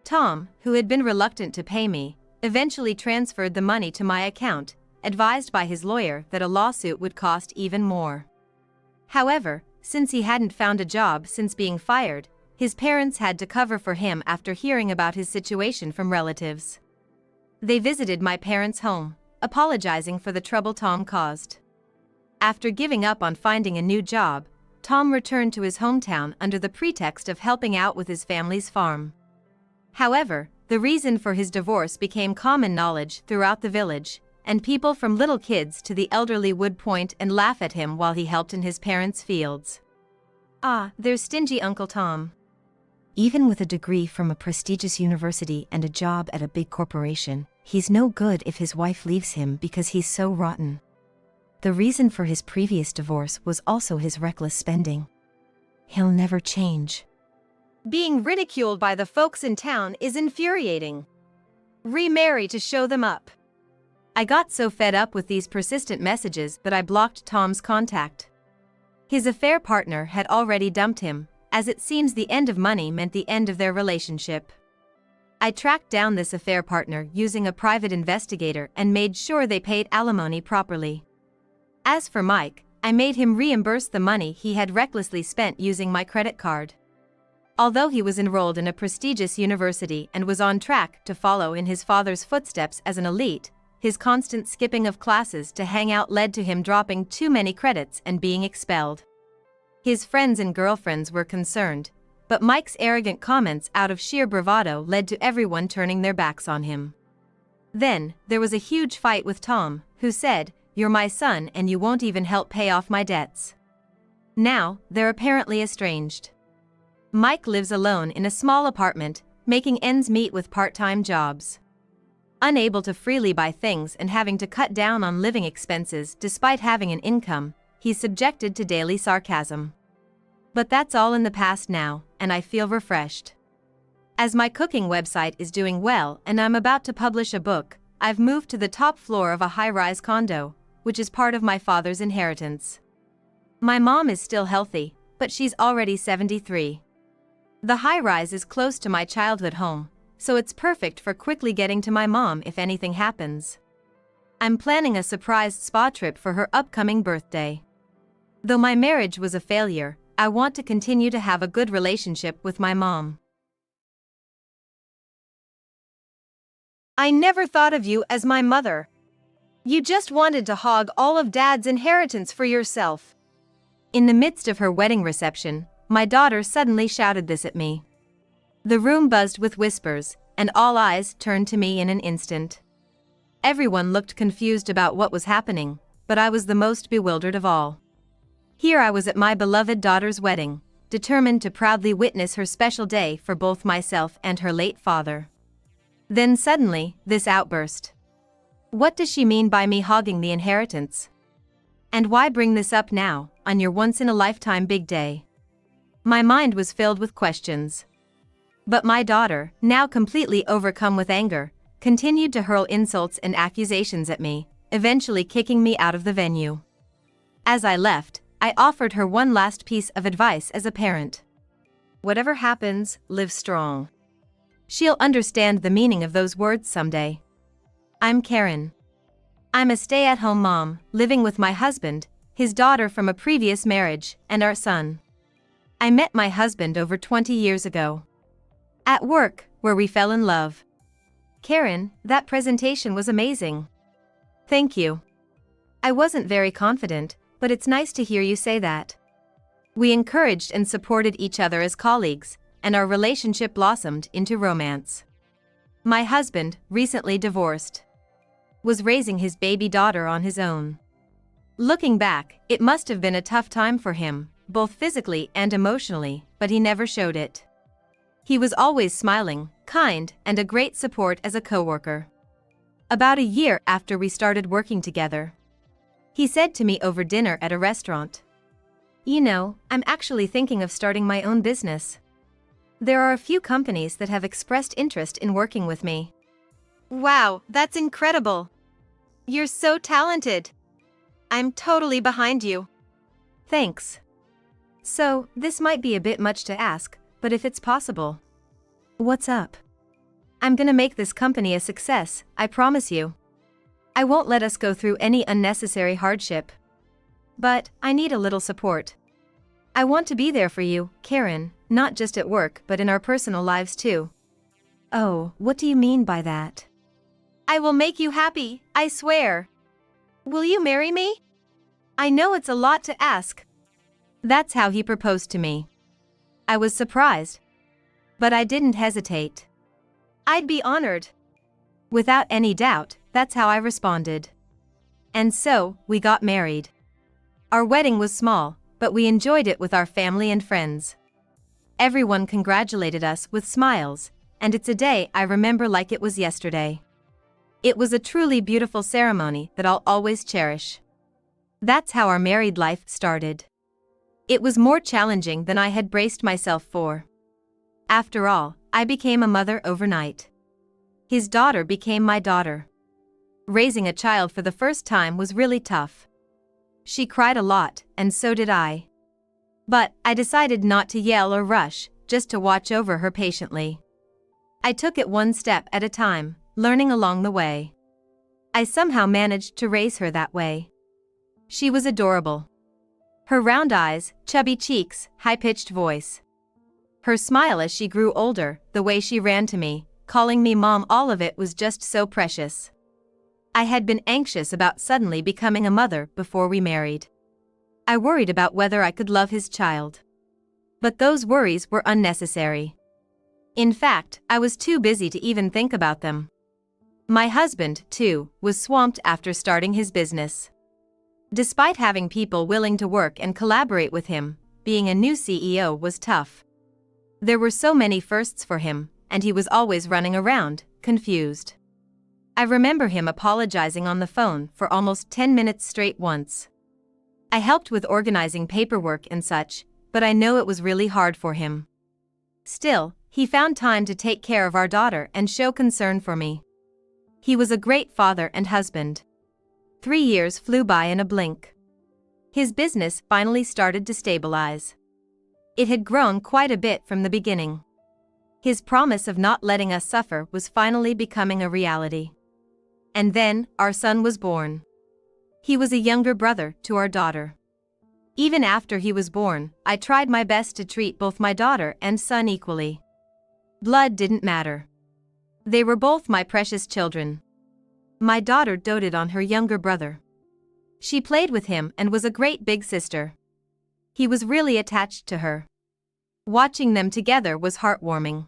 Tom, who had been reluctant to pay me, eventually transferred the money to my account, advised by his lawyer that a lawsuit would cost even more. However, since he hadn't found a job since being fired, his parents had to cover for him after hearing about his situation from relatives. They visited my parents' home, apologizing for the trouble Tom caused. After giving up on finding a new job, Tom returned to his hometown under the pretext of helping out with his family's farm. However, the reason for his divorce became common knowledge throughout the village, and people from little kids to the elderly would point and laugh at him while he helped in his parents' fields. Ah, there's stingy Uncle Tom. Even with a degree from a prestigious university and a job at a big corporation, he's no good if his wife leaves him because he's so rotten. The reason for his previous divorce was also his reckless spending. He'll never change. Being ridiculed by the folks in town is infuriating. Remarry to show them up. I got so fed up with these persistent messages that I blocked Tom's contact. His affair partner had already dumped him, as it seems the end of money meant the end of their relationship. I tracked down this affair partner using a private investigator and made sure they paid alimony properly. As for Mike, I made him reimburse the money he had recklessly spent using my credit card. Although he was enrolled in a prestigious university and was on track to follow in his father's footsteps as an elite, his constant skipping of classes to hang out led to him dropping too many credits and being expelled. His friends and girlfriends were concerned, but Mike's arrogant comments out of sheer bravado led to everyone turning their backs on him. Then, there was a huge fight with Tom, who said, "You're my son and you won't even help pay off my debts." Now, they're apparently estranged. Mike lives alone in a small apartment, making ends meet with part-time jobs. Unable to freely buy things and having to cut down on living expenses despite having an income, he's subjected to daily sarcasm. But that's all in the past now, and I feel refreshed. As my cooking website is doing well and I'm about to publish a book, I've moved to the top floor of a high-rise condo, which is part of my father's inheritance. My mom is still healthy, but she's already 73. The high-rise is close to my childhood home, so it's perfect for quickly getting to my mom if anything happens. I'm planning a surprise spa trip for her upcoming birthday. Though my marriage was a failure, I want to continue to have a good relationship with my mom. I never thought of you as my mother. You just wanted to hog all of Dad's inheritance for yourself. In the midst of her wedding reception, my daughter suddenly shouted this at me. The room buzzed with whispers, and all eyes turned to me in an instant. Everyone looked confused about what was happening, but I was the most bewildered of all. Here I was at my beloved daughter's wedding, determined to proudly witness her special day for both myself and her late father. Then suddenly, this outburst. What does she mean by me hogging the inheritance? And why bring this up now, on your once-in-a-lifetime big day? My mind was filled with questions. But my daughter, now completely overcome with anger, continued to hurl insults and accusations at me, eventually kicking me out of the venue. As I left, I offered her one last piece of advice as a parent. Whatever happens, live strong. She'll understand the meaning of those words someday. I'm Karen. I'm a stay-at-home mom, living with my husband, his daughter from a previous marriage, and our son. I met my husband over 20 years ago. At work, where we fell in love. Karen, that presentation was amazing. Thank you. I wasn't very confident, but it's nice to hear you say that. We encouraged and supported each other as colleagues, and our relationship blossomed into romance. My husband, recently divorced, was raising his baby daughter on his own. Looking back, it must have been a tough time for him, both physically and emotionally, but he never showed it. He was always smiling, kind, and a great support as a coworker. About a year after we started working together, he said to me over dinner at a restaurant, "You know, I'm actually thinking of starting my own business. There are a few companies that have expressed interest in working with me." Wow, that's incredible. You're so talented. I'm totally behind you. Thanks. So, this might be a bit much to ask, but if it's possible. What's up? I'm gonna make this company a success, I promise you. I won't let us go through any unnecessary hardship. But, I need a little support. I want to be there for you, Karen, not just at work but in our personal lives too. Oh, what do you mean by that? I will make you happy, I swear. Will you marry me? I know it's a lot to ask. That's how he proposed to me. I was surprised. But I didn't hesitate. I'd be honored. Without any doubt, that's how I responded. And so, we got married. Our wedding was small, but we enjoyed it with our family and friends. Everyone congratulated us with smiles, and it's a day I remember like it was yesterday. It was a truly beautiful ceremony that I'll always cherish. That's how our married life started. It was more challenging than I had braced myself for. After all, I became a mother overnight. His daughter became my daughter. Raising a child for the first time was really tough. She cried a lot, and so did I. But I decided not to yell or rush, just to watch over her patiently. I took it one step at a time, learning along the way. I somehow managed to raise her that way. She was adorable. Her round eyes, chubby cheeks, high-pitched voice. Her smile as she grew older, the way she ran to me, calling me mom, all of it was just so precious. I had been anxious about suddenly becoming a mother before we married. I worried about whether I could love his child. But those worries were unnecessary. In fact, I was too busy to even think about them. My husband, too, was swamped after starting his business. Despite having people willing to work and collaborate with him, being a new CEO was tough. There were so many firsts for him, and he was always running around, confused. I remember him apologizing on the phone for almost 10 minutes straight once. I helped with organizing paperwork and such, but I know it was really hard for him. Still, he found time to take care of our daughter and show concern for me. He was a great father and husband. 3 years flew by in a blink. His business finally started to stabilize. It had grown quite a bit from the beginning. His promise of not letting us suffer was finally becoming a reality. And then, our son was born. He was a younger brother to our daughter. Even after he was born, I tried my best to treat both my daughter and son equally. Blood didn't matter. They were both my precious children. My daughter doted on her younger brother. She played with him and was a great big sister. He was really attached to her. Watching them together was heartwarming.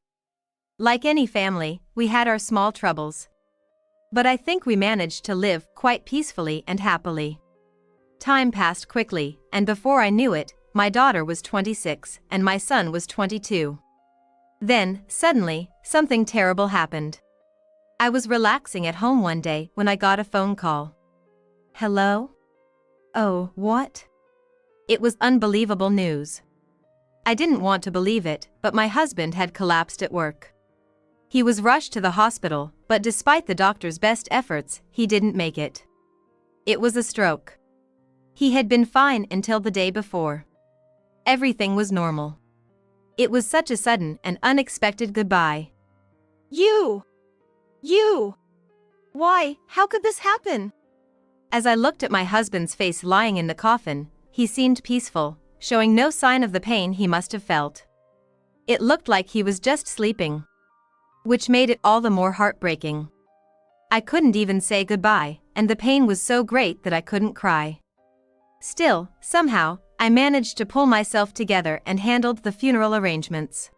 Like any family, we had our small troubles. But I think we managed to live quite peacefully and happily. Time passed quickly, and before I knew it, my daughter was 26 and my son was 22. Then, suddenly, something terrible happened. I was relaxing at home one day when I got a phone call. Hello? Oh, what? It was unbelievable news. I didn't want to believe it, but my husband had collapsed at work. He was rushed to the hospital, but despite the doctor's best efforts, he didn't make it. It was a stroke. He had been fine until the day before. Everything was normal. It was such a sudden and unexpected goodbye. You! Why, how could this happen? As I looked at my husband's face lying in the coffin, he seemed peaceful, showing no sign of the pain he must have felt. It looked like he was just sleeping, which made it all the more heartbreaking. I couldn't even say goodbye, and the pain was so great that I couldn't cry. Still, somehow, I managed to pull myself together and handled the funeral arrangements.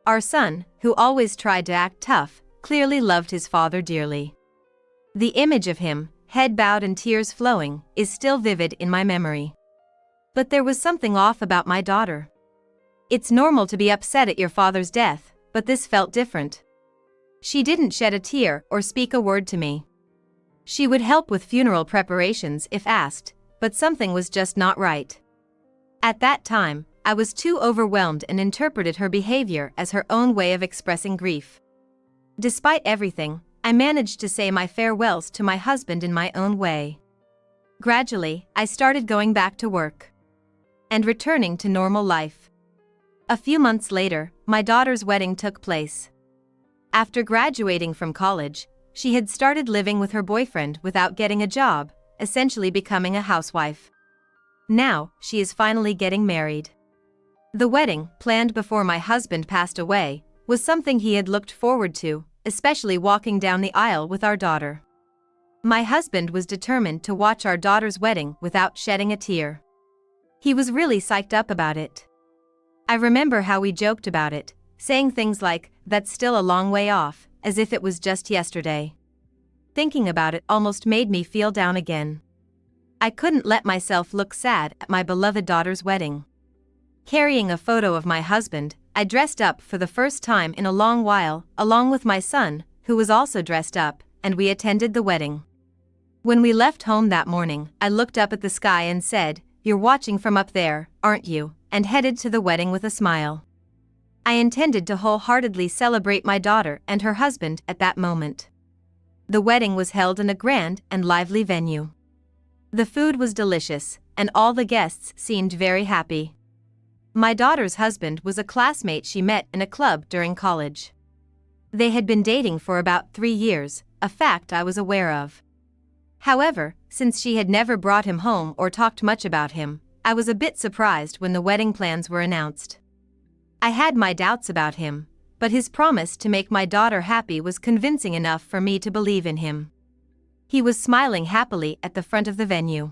Our son, who always tried to act tough, clearly loved his father dearly. The image of him, head bowed and tears flowing, is still vivid in my memory. But there was something off about my daughter. It's normal to be upset at your father's death, but this felt different. She didn't shed a tear or speak a word to me. She would help with funeral preparations if asked, but something was just not right. At that time, I was too overwhelmed and interpreted her behavior as her own way of expressing grief. Despite everything, I managed to say my farewells to my husband in my own way. Gradually, I started going back to work and returning to normal life. A few months later, my daughter's wedding took place. After graduating from college, she had started living with her boyfriend without getting a job, essentially becoming a housewife. Now, she is finally getting married. The wedding, planned before my husband passed away, was something he had looked forward to, especially walking down the aisle with our daughter. My husband was determined to watch our daughter's wedding without shedding a tear. He was really psyched up about it. I remember how we joked about it, saying things like, "That's still a long way off," as if it was just yesterday. Thinking about it almost made me feel down again. I couldn't let myself look sad at my beloved daughter's wedding. Carrying a photo of my husband, I dressed up for the first time in a long while, along with my son, who was also dressed up, and we attended the wedding. When we left home that morning, I looked up at the sky and said, "You're watching from up there, aren't you?" and headed to the wedding with a smile. I intended to wholeheartedly celebrate my daughter and her husband at that moment. The wedding was held in a grand and lively venue. The food was delicious, and all the guests seemed very happy. My daughter's husband was a classmate she met in a club during college. They had been dating for about 3 years, a fact I was aware of. However, since she had never brought him home or talked much about him, I was a bit surprised when the wedding plans were announced. I had my doubts about him, but his promise to make my daughter happy was convincing enough for me to believe in him. He was smiling happily at the front of the venue.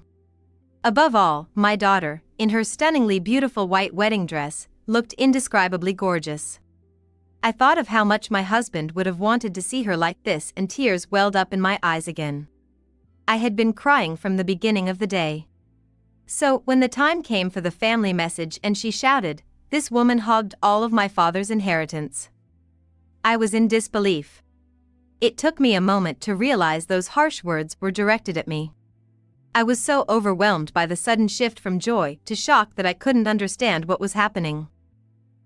Above all, my daughter, in her stunningly beautiful white wedding dress, looked indescribably gorgeous. I thought of how much my husband would have wanted to see her like this, and tears welled up in my eyes again. I had been crying from the beginning of the day. So, when the time came for the family message and she shouted, "This woman hogged all of my father's inheritance," I was in disbelief. It took me a moment to realize those harsh words were directed at me. I was so overwhelmed by the sudden shift from joy to shock that I couldn't understand what was happening.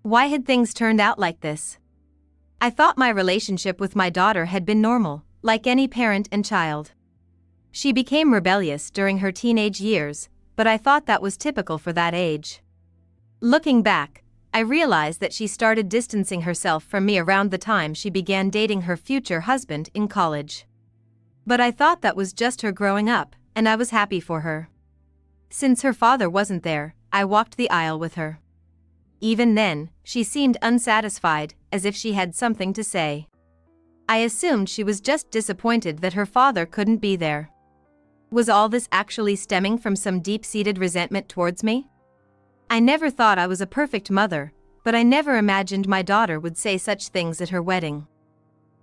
Why had things turned out like this? I thought my relationship with my daughter had been normal, like any parent and child. She became rebellious during her teenage years, but I thought that was typical for that age. Looking back, I realized that she started distancing herself from me around the time she began dating her future husband in college. But I thought that was just her growing up, and I was happy for her. Since her father wasn't there, I walked the aisle with her. Even then, she seemed unsatisfied, as if she had something to say. I assumed she was just disappointed that her father couldn't be there. Was all this actually stemming from some deep-seated resentment towards me? I never thought I was a perfect mother, but I never imagined my daughter would say such things at her wedding.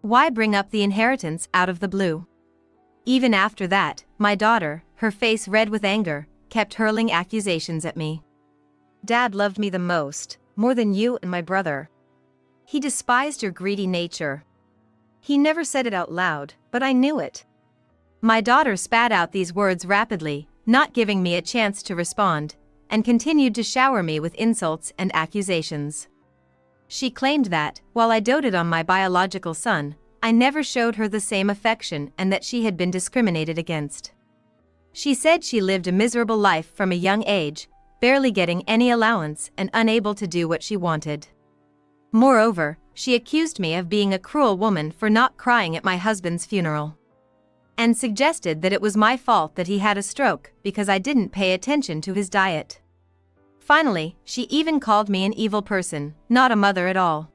Why bring up the inheritance out of the blue? Even after that, my daughter, her face red with anger, kept hurling accusations at me. Dad loved me the most, more than you and my brother. He despised your greedy nature. He never said it out loud, but I knew it. My daughter spat out these words rapidly, not giving me a chance to respond, and continued to shower me with insults and accusations. She claimed that, while I doted on my biological son, I never showed her the same affection and that she had been discriminated against. She said she lived a miserable life from a young age, barely getting any allowance and unable to do what she wanted. Moreover, she accused me of being a cruel woman for not crying at my husband's funeral, and suggested that it was my fault that he had a stroke because I didn't pay attention to his diet. Finally, she even called me an evil person, not a mother at all.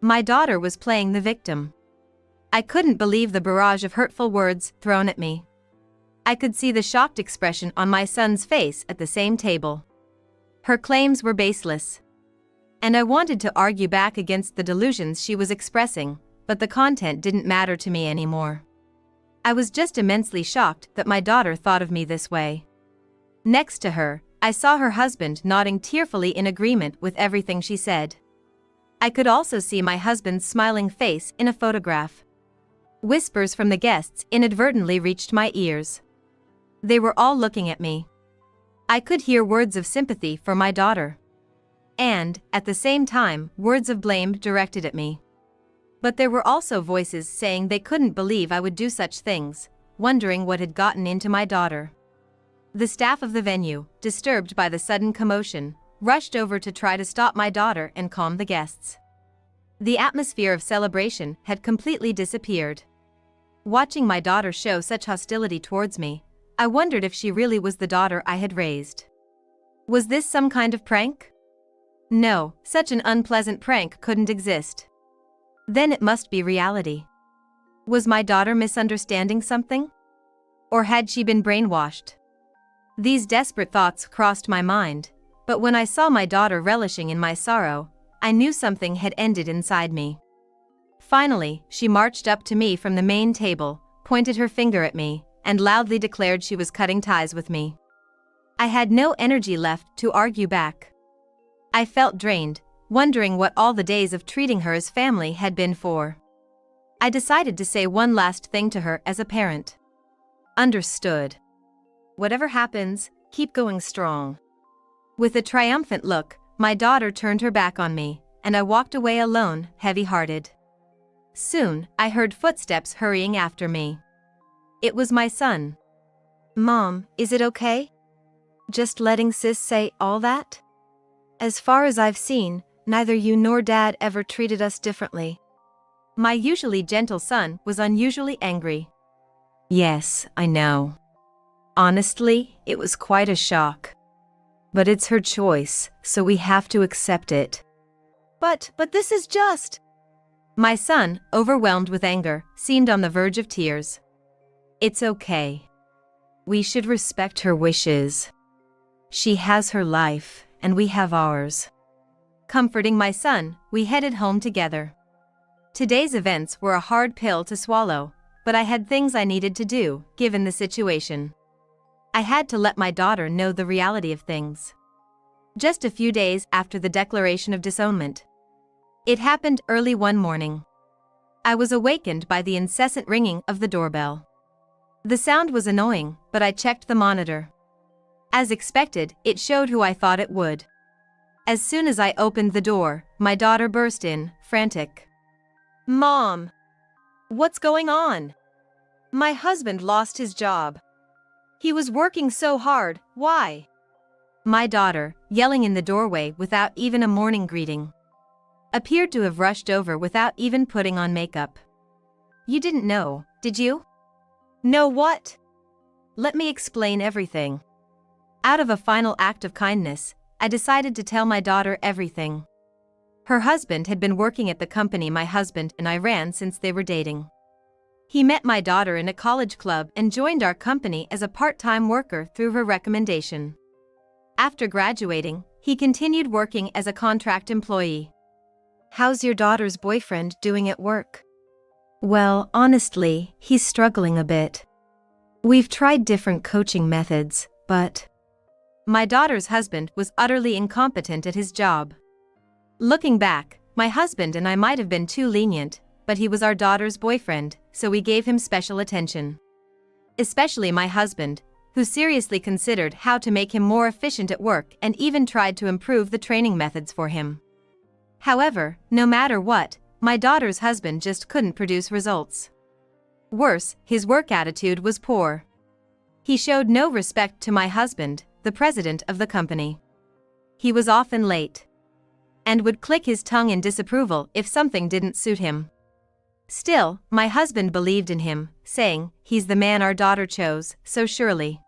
My daughter was playing the victim. I couldn't believe the barrage of hurtful words thrown at me. I could see the shocked expression on my son's face at the same table. Her claims were baseless, and I wanted to argue back against the delusions she was expressing, but the content didn't matter to me anymore. I was just immensely shocked that my daughter thought of me this way. Next to her, I saw her husband nodding tearfully in agreement with everything she said. I could also see my husband's smiling face in a photograph. Whispers from the guests inadvertently reached my ears. They were all looking at me. I could hear words of sympathy for my daughter, and, at the same time, words of blame directed at me. But there were also voices saying they couldn't believe I would do such things, wondering what had gotten into my daughter. The staff of the venue, disturbed by the sudden commotion, rushed over to try to stop my daughter and calm the guests. The atmosphere of celebration had completely disappeared. Watching my daughter show such hostility towards me, I wondered if she really was the daughter I had raised. Was this some kind of prank? No, such an unpleasant prank couldn't exist. Then it must be reality. Was my daughter misunderstanding something? Or had she been brainwashed? These desperate thoughts crossed my mind, but when I saw my daughter relishing in my sorrow, I knew something had ended inside me. Finally, she marched up to me from the main table, pointed her finger at me, and loudly declared she was cutting ties with me. I had no energy left to argue back. I felt drained, wondering what all the days of treating her as family had been for. I decided to say one last thing to her as a parent. Understood. Whatever happens, keep going strong. With a triumphant look, my daughter turned her back on me, and I walked away alone, heavy-hearted. Soon, I heard footsteps hurrying after me. It was my son. Mom, is it okay? Just letting sis say all that? As far as I've seen, neither you nor Dad ever treated us differently. My usually gentle son was unusually angry. Yes, I know. Honestly, it was quite a shock. But it's her choice, so we have to accept it. But this is just... My son, overwhelmed with anger, seemed on the verge of tears. It's okay. We should respect her wishes. She has her life, and we have ours. Comforting my son, we headed home together. Today's events were a hard pill to swallow, but I had things I needed to do, given the situation. I had to let my daughter know the reality of things. Just a few days after the declaration of disownment. It happened early one morning. I was awakened by the incessant ringing of the doorbell. The sound was annoying, but I checked the monitor. As expected, it showed who I thought it would. As soon as I opened the door, my daughter burst in, frantic. Mom! What's going on? My husband lost his job. He was working so hard, why? My daughter, yelling in the doorway without even a morning greeting, appeared to have rushed over without even putting on makeup. You didn't know, did you? Know what? Let me explain everything. Out of a final act of kindness, I decided to tell my daughter everything. Her husband had been working at the company my husband and I ran since they were dating. He met my daughter in a college club and joined our company as a part-time worker through her recommendation. After graduating, he continued working as a contract employee. How's your daughter's boyfriend doing at work? Well, honestly, he's struggling a bit. We've tried different coaching methods, but... My daughter's husband was utterly incompetent at his job. Looking back, my husband and I might have been too lenient, but he was our daughter's boyfriend, so we gave him special attention. Especially my husband, who seriously considered how to make him more efficient at work and even tried to improve the training methods for him. However, no matter what, my daughter's husband just couldn't produce results. Worse, his work attitude was poor. He showed no respect to my husband, the president of the company. He was often late and would click his tongue in disapproval if something didn't suit him. Still, my husband believed in him, saying, "He's the man our daughter chose, so surely,"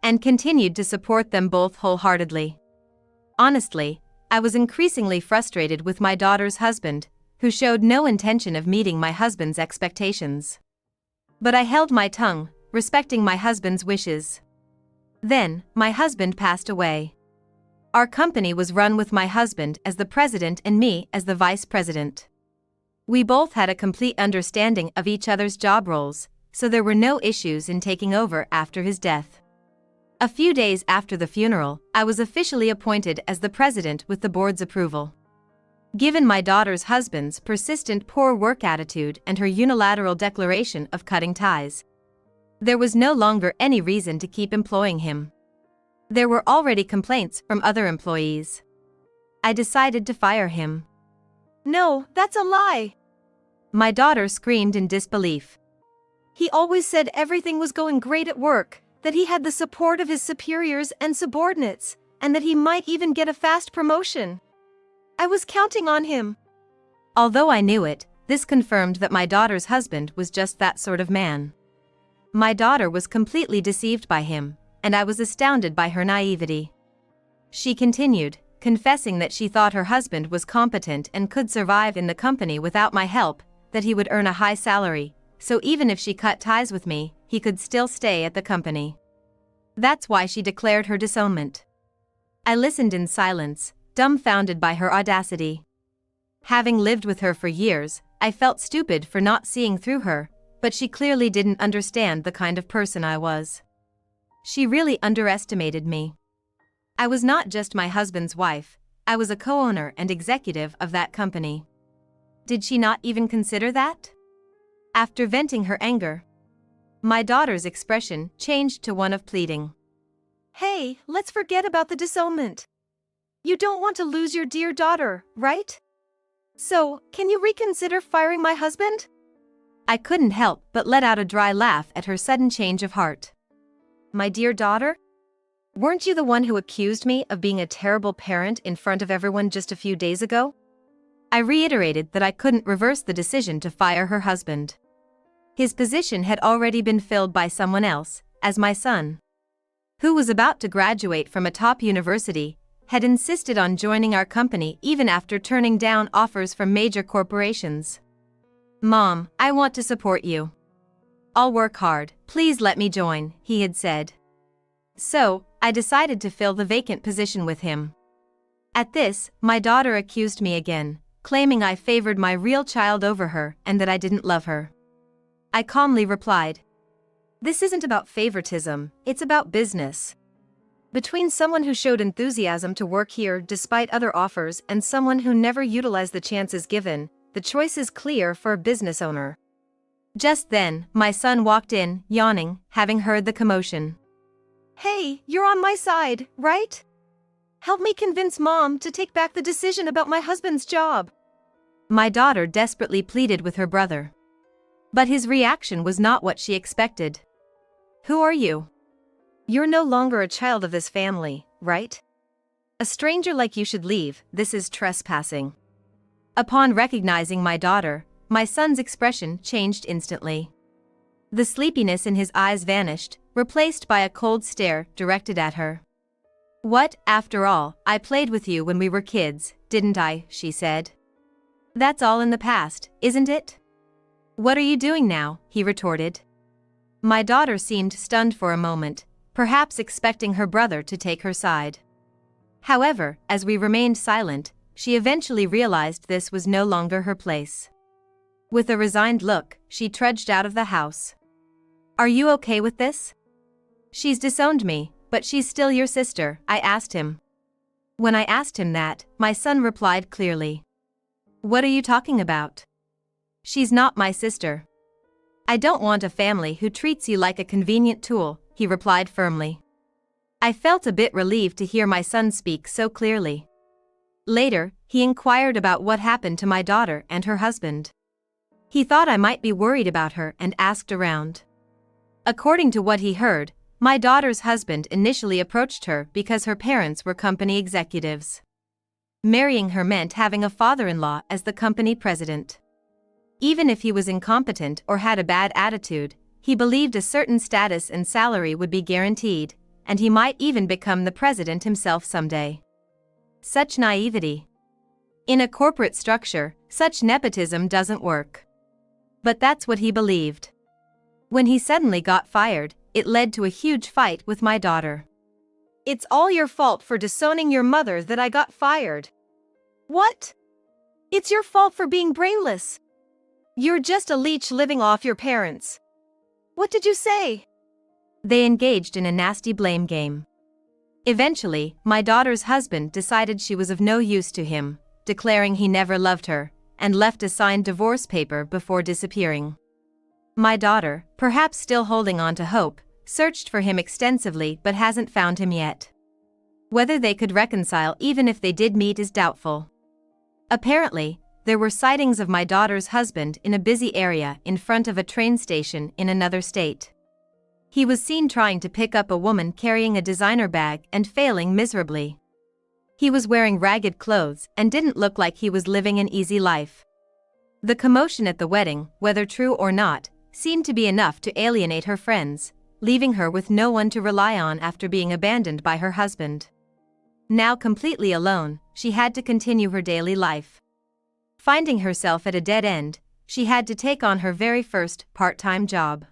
and continued to support them both wholeheartedly. Honestly, I was increasingly frustrated with my daughter's husband, who showed no intention of meeting my husband's expectations. But I held my tongue, respecting my husband's wishes. Then, my husband passed away. Our company was run with my husband as the president and me as the vice president. We both had a complete understanding of each other's job roles, so there were no issues in taking over after his death. A few days after the funeral, I was officially appointed as the president with the board's approval. Given my daughter's husband's persistent poor work attitude and her unilateral declaration of cutting ties, there was no longer any reason to keep employing him. There were already complaints from other employees. I decided to fire him. No, that's a lie! My daughter screamed in disbelief. He always said everything was going great at work, that he had the support of his superiors and subordinates, and that he might even get a fast promotion. I was counting on him. Although I knew it, this confirmed that my daughter's husband was just that sort of man. My daughter was completely deceived by him, and I was astounded by her naivety. She continued, confessing that she thought her husband was competent and could survive in the company without my help, that he would earn a high salary, so even if she cut ties with me, he could still stay at the company. That's why she declared her disownment. I listened in silence, dumbfounded by her audacity. Having lived with her for years, I felt stupid for not seeing through her, but she clearly didn't understand the kind of person I was. She really underestimated me. I was not just my husband's wife, I was a co-owner and executive of that company. Did she not even consider that? After venting her anger, my daughter's expression changed to one of pleading. Hey, let's forget about the disownment. You don't want to lose your dear daughter, right? So, can you reconsider firing my husband? I couldn't help but let out a dry laugh at her sudden change of heart. My dear daughter? Weren't you the one who accused me of being a terrible parent in front of everyone just a few days ago? I reiterated that I couldn't reverse the decision to fire her husband. His position had already been filled by someone else, as my son, who was about to graduate from a top university, had insisted on joining our company even after turning down offers from major corporations. "Mom, I want to support you. I'll work hard, please let me join," he had said. So, I decided to fill the vacant position with him. At this, my daughter accused me again, claiming I favored my real child over her and that I didn't love her. I calmly replied, "This isn't about favoritism, it's about business. Between someone who showed enthusiasm to work here despite other offers and someone who never utilized the chances given, the choice is clear for a business owner." Just then, my son walked in, yawning, having heard the commotion. "Hey, you're on my side, right? Help me convince Mom to take back the decision about my husband's job." My daughter desperately pleaded with her brother. But his reaction was not what she expected. "Who are you? "You're no longer a child of this family, right? A stranger like you should leave, this is trespassing." Upon recognizing my daughter, my son's expression changed instantly. The sleepiness in his eyes vanished, replaced by a cold stare directed at her. "What, after all, I played with you when we were kids, didn't I?" she said. "That's all in the past, isn't it? What are you doing now?" he retorted. My daughter seemed stunned for a moment, perhaps expecting her brother to take her side. However, as we remained silent, she eventually realized this was no longer her place. With a resigned look, she trudged out of the house. "Are you okay with this? She's disowned me, but she's still your sister," I asked him. When I asked him that, my son replied clearly. "What are you talking about? She's not my sister. I don't want a family who treats you like a convenient tool," he replied firmly. I felt a bit relieved to hear my son speak so clearly. Later, he inquired about what happened to my daughter and her husband. He thought I might be worried about her and asked around. According to what he heard, my daughter's husband initially approached her because her parents were company executives. Marrying her meant having a father-in-law as the company president. Even if he was incompetent or had a bad attitude, he believed a certain status and salary would be guaranteed, and he might even become the president himself someday. Such naivety. In a corporate structure, such nepotism doesn't work. But that's what he believed. When he suddenly got fired, it led to a huge fight with my daughter. "It's all your fault for disowning your mother that I got fired." "What? It's your fault for being brainless. You're just a leech living off your parents. What did you say?" They engaged in a nasty blame game. Eventually, my daughter's husband decided she was of no use to him, declaring he never loved her, and left a signed divorce paper before disappearing. My daughter, perhaps still holding on to hope, searched for him extensively but hasn't found him yet. Whether they could reconcile even if they did meet is doubtful. Apparently, there were sightings of my daughter's husband in a busy area in front of a train station in another state. He was seen trying to pick up a woman carrying a designer bag and failing miserably. He was wearing ragged clothes and didn't look like he was living an easy life. The commotion at the wedding, whether true or not, seemed to be enough to alienate her friends, leaving her with no one to rely on after being abandoned by her husband. Now completely alone, she had to continue her daily life. Finding herself at a dead end, she had to take on her very first part-time job.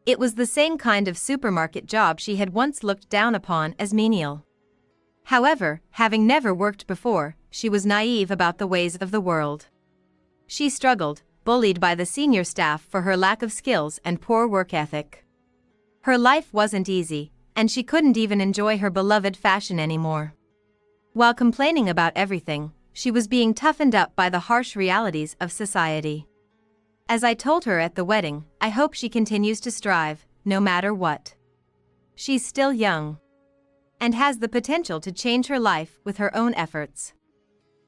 It was the same kind of supermarket job she had once looked down upon as menial. However, having never worked before, she was naive about the ways of the world. She struggled, bullied by the senior staff for her lack of skills and poor work ethic. Her life wasn't easy, and she couldn't even enjoy her beloved fashion anymore. While complaining about everything, she was being toughened up by the harsh realities of society. As I told her at the wedding, I hope she continues to strive, no matter what. She's still young and has the potential to change her life with her own efforts.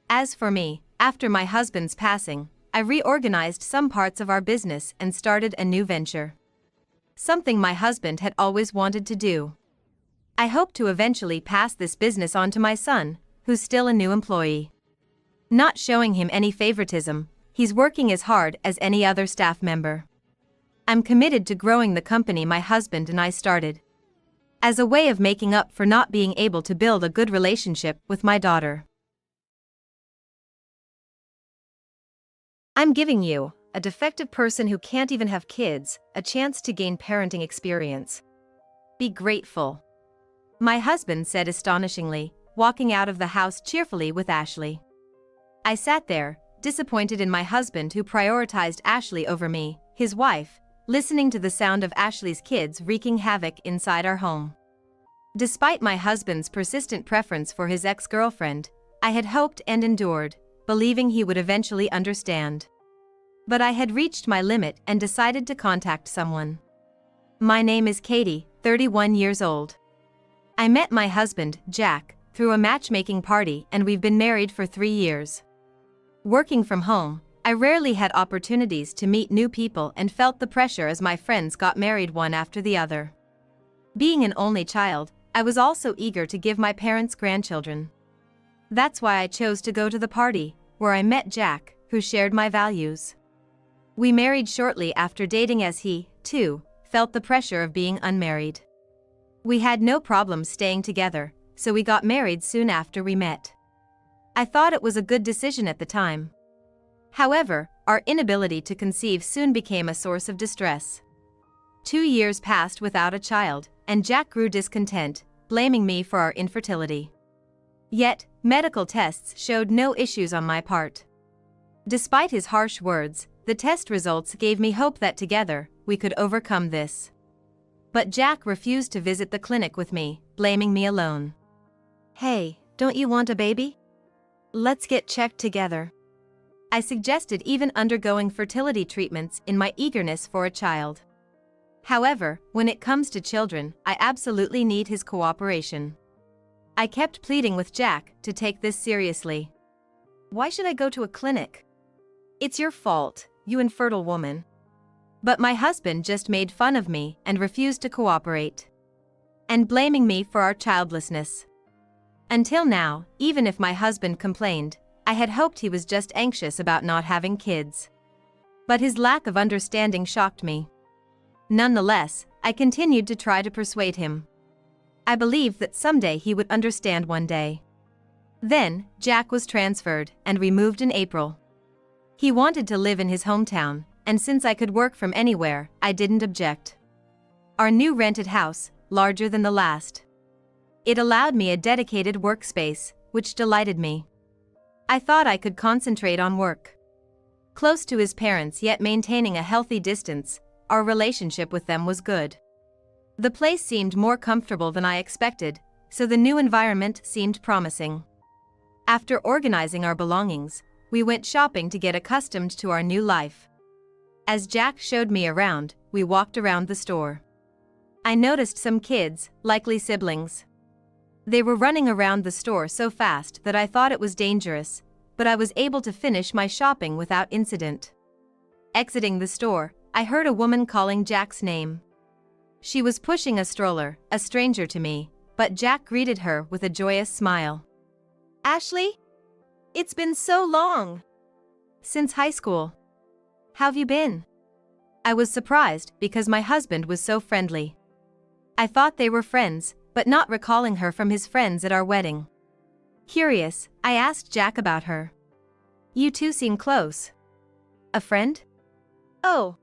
As for me, after my husband's passing, I reorganized some parts of our business and started a new venture. Something my husband had always wanted to do. I hope to eventually pass this business on to my son, who's still a new employee. Not showing him any favoritism, he's working as hard as any other staff member. I'm committed to growing the company my husband and I started. as a way of making up for not being able to build a good relationship with my daughter. I'm giving you, a defective person who can't even have kids, a chance to gain parenting experience. Be grateful. My husband said astonishingly, walking out of the house cheerfully with Ashley. I sat there, disappointed in my husband who prioritized Ashley over me, his wife, listening to the sound of Ashley's kids wreaking havoc inside our home. Despite my husband's persistent preference for his ex-girlfriend, I had hoped and endured, believing he would eventually understand. But I had reached my limit and decided to contact someone. My name is Katie, 31 years old. I met my husband, Jack, through a matchmaking party, and we've been married for 3 years. Working from home, I rarely had opportunities to meet new people and felt the pressure as my friends got married one after the other. Being an only child, I was also eager to give my parents grandchildren. That's why I chose to go to the party, where I met Jack, who shared my values. We married shortly after dating as he, too, felt the pressure of being unmarried. We had no problem staying together, so we got married soon after we met. I thought it was a good decision at the time. However, our inability to conceive soon became a source of distress. 2 years passed without a child, and Jack grew discontent, blaming me for our infertility. Yet, medical tests showed no issues on my part. Despite his harsh words, the test results gave me hope that together, we could overcome this. But Jack refused to visit the clinic with me, blaming me alone. Hey, don't you want a baby? Let's get checked together. I suggested even undergoing fertility treatments in my eagerness for a child. However, when it comes to children, I absolutely need his cooperation. I kept pleading with Jack to take this seriously. Why should I go to a clinic? It's your fault, you infertile woman. But my husband just made fun of me and refused to cooperate. And blaming me for our childlessness. Until now, even if my husband complained, I had hoped he was just anxious about not having kids. But his lack of understanding shocked me. Nonetheless, I continued to try to persuade him. I believed that someday he would understand one day. Then, Jack was transferred, and we moved in April. He wanted to live in his hometown, and since I could work from anywhere, I didn't object. Our new rented house, larger than the last. It allowed me a dedicated workspace, which delighted me. I thought I could concentrate on work. Close to his parents yet maintaining a healthy distance, our relationship with them was good. The place seemed more comfortable than I expected, so the new environment seemed promising. After organizing our belongings, we went shopping to get accustomed to our new life. As Jack showed me around, we walked around the store. I noticed some kids, likely siblings. They were running around the store so fast that I thought it was dangerous, but I was able to finish my shopping without incident. Exiting the store, I heard a woman calling Jack's name. She was pushing a stroller, a stranger to me, but Jack greeted her with a joyous smile. Ashley? It's been so long. Since high school. How've you been? I was surprised because my husband was so friendly. I thought they were friends, but not recalling her from his friends at our wedding. Curious, I asked Jack about her. You two seem close. A friend? Oh.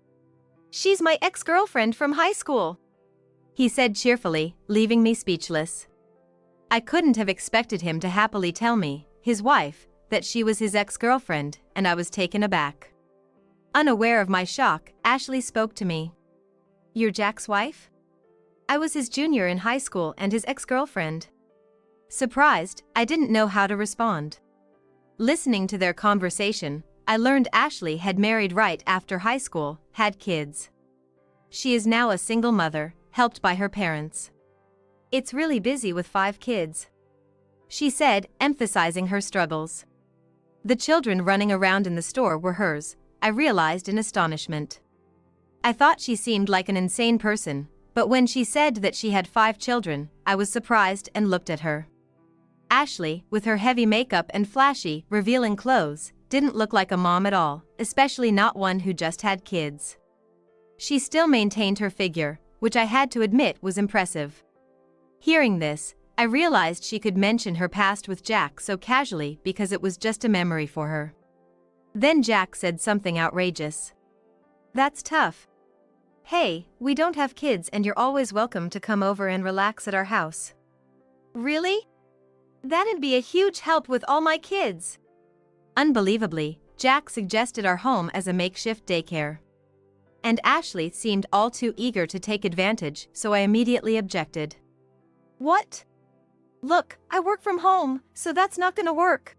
She's my ex-girlfriend from high school, he said cheerfully, leaving me speechless. I couldn't have expected him to happily tell me, his wife, that she was his ex-girlfriend, and I was taken aback. Unaware of my shock, Ashley spoke to me. You're Jack's wife? I was his junior in high school and his ex-girlfriend. Surprised, I didn't know how to respond. Listening to their conversation, I learned Ashley had married right after high school, had kids. She is now a single mother, helped by her parents. It's really busy with 5 kids, she said, emphasizing her struggles. The children running around in the store were hers, I realized in astonishment. I thought she seemed like an insane person, but when she said that she had 5 children, I was surprised and looked at her. Ashley, with her heavy makeup and flashy, revealing clothes, didn't look like a mom at all, especially not one who just had kids. She still maintained her figure, which I had to admit was impressive. Hearing this, I realized she could mention her past with Jack so casually because it was just a memory for her. Then Jack said something outrageous. That's tough. Hey, we don't have kids and you're always welcome to come over and relax at our house. Really? That'd be a huge help with all my kids. Unbelievably, Jack suggested our home as a makeshift daycare. And Ashley seemed all too eager to take advantage, so I immediately objected. What? Look, I work from home, so that's not gonna work.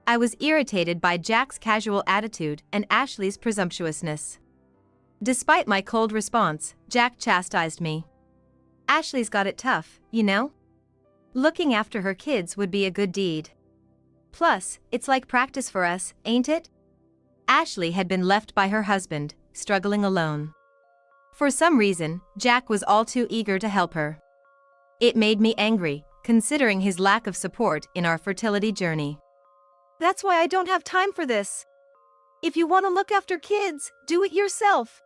I was irritated by Jack's casual attitude and Ashley's presumptuousness. Despite my cold response, Jack chastised me. Ashley's got it tough, you know? Looking after her kids would be a good deed. Plus, it's like practice for us, ain't it? Ashley had been left by her husband, struggling alone. For some reason, Jack was all too eager to help her. It made me angry, considering his lack of support in our fertility journey. That's why I don't have time for this. If you want to look after kids, do it yourself.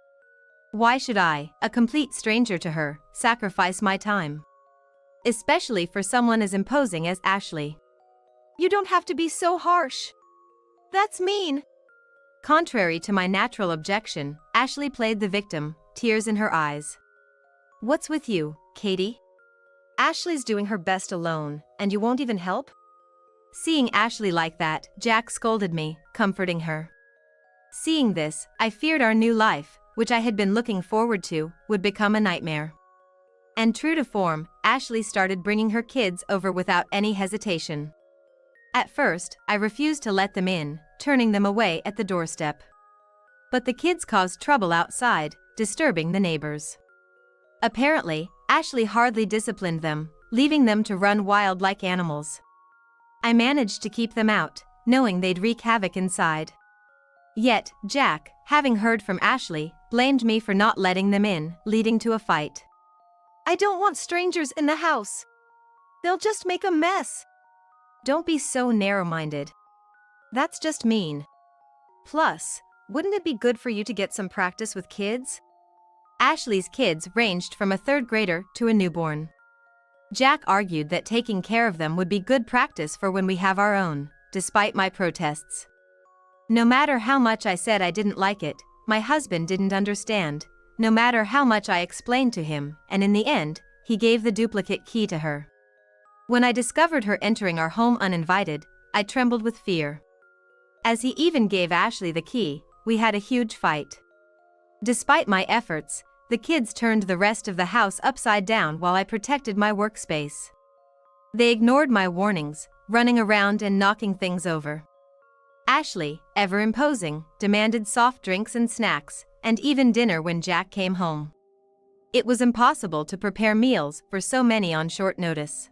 Why should I, a complete stranger to her, sacrifice my time? Especially for someone as imposing as Ashley. You don't have to be so harsh. That's mean. Contrary to my natural objection, Ashley played the victim, tears in her eyes. What's with you, Katie? Ashley's doing her best alone, and you won't even help? Seeing Ashley like that, Jack scolded me, comforting her. Seeing this, I feared our new life, which I had been looking forward to, would become a nightmare. And true to form, Ashley started bringing her kids over without any hesitation. At first, I refused to let them in, turning them away at the doorstep. But the kids caused trouble outside, disturbing the neighbors. Apparently, Ashley hardly disciplined them, leaving them to run wild like animals. I managed to keep them out, knowing they'd wreak havoc inside. Yet, Jack, having heard from Ashley, blamed me for not letting them in, leading to a fight. I don't want strangers in the house. They'll just make a mess. Don't be so narrow-minded. That's just mean. Plus, wouldn't it be good for you to get some practice with kids? Ashley's kids ranged from a third grader to a newborn. Jack argued that taking care of them would be good practice for when we have our own, despite my protests. No matter how much I said I didn't like it, my husband didn't understand, no matter how much I explained to him, and in the end, he gave the duplicate key to her. When I discovered her entering our home uninvited, I trembled with fear. As he even gave Ashley the key, we had a huge fight. Despite my efforts, the kids turned the rest of the house upside down while I protected my workspace. They ignored my warnings, running around and knocking things over. Ashley, ever imposing, demanded soft drinks and snacks, and even dinner when Jack came home. It was impossible to prepare meals for so many on short notice.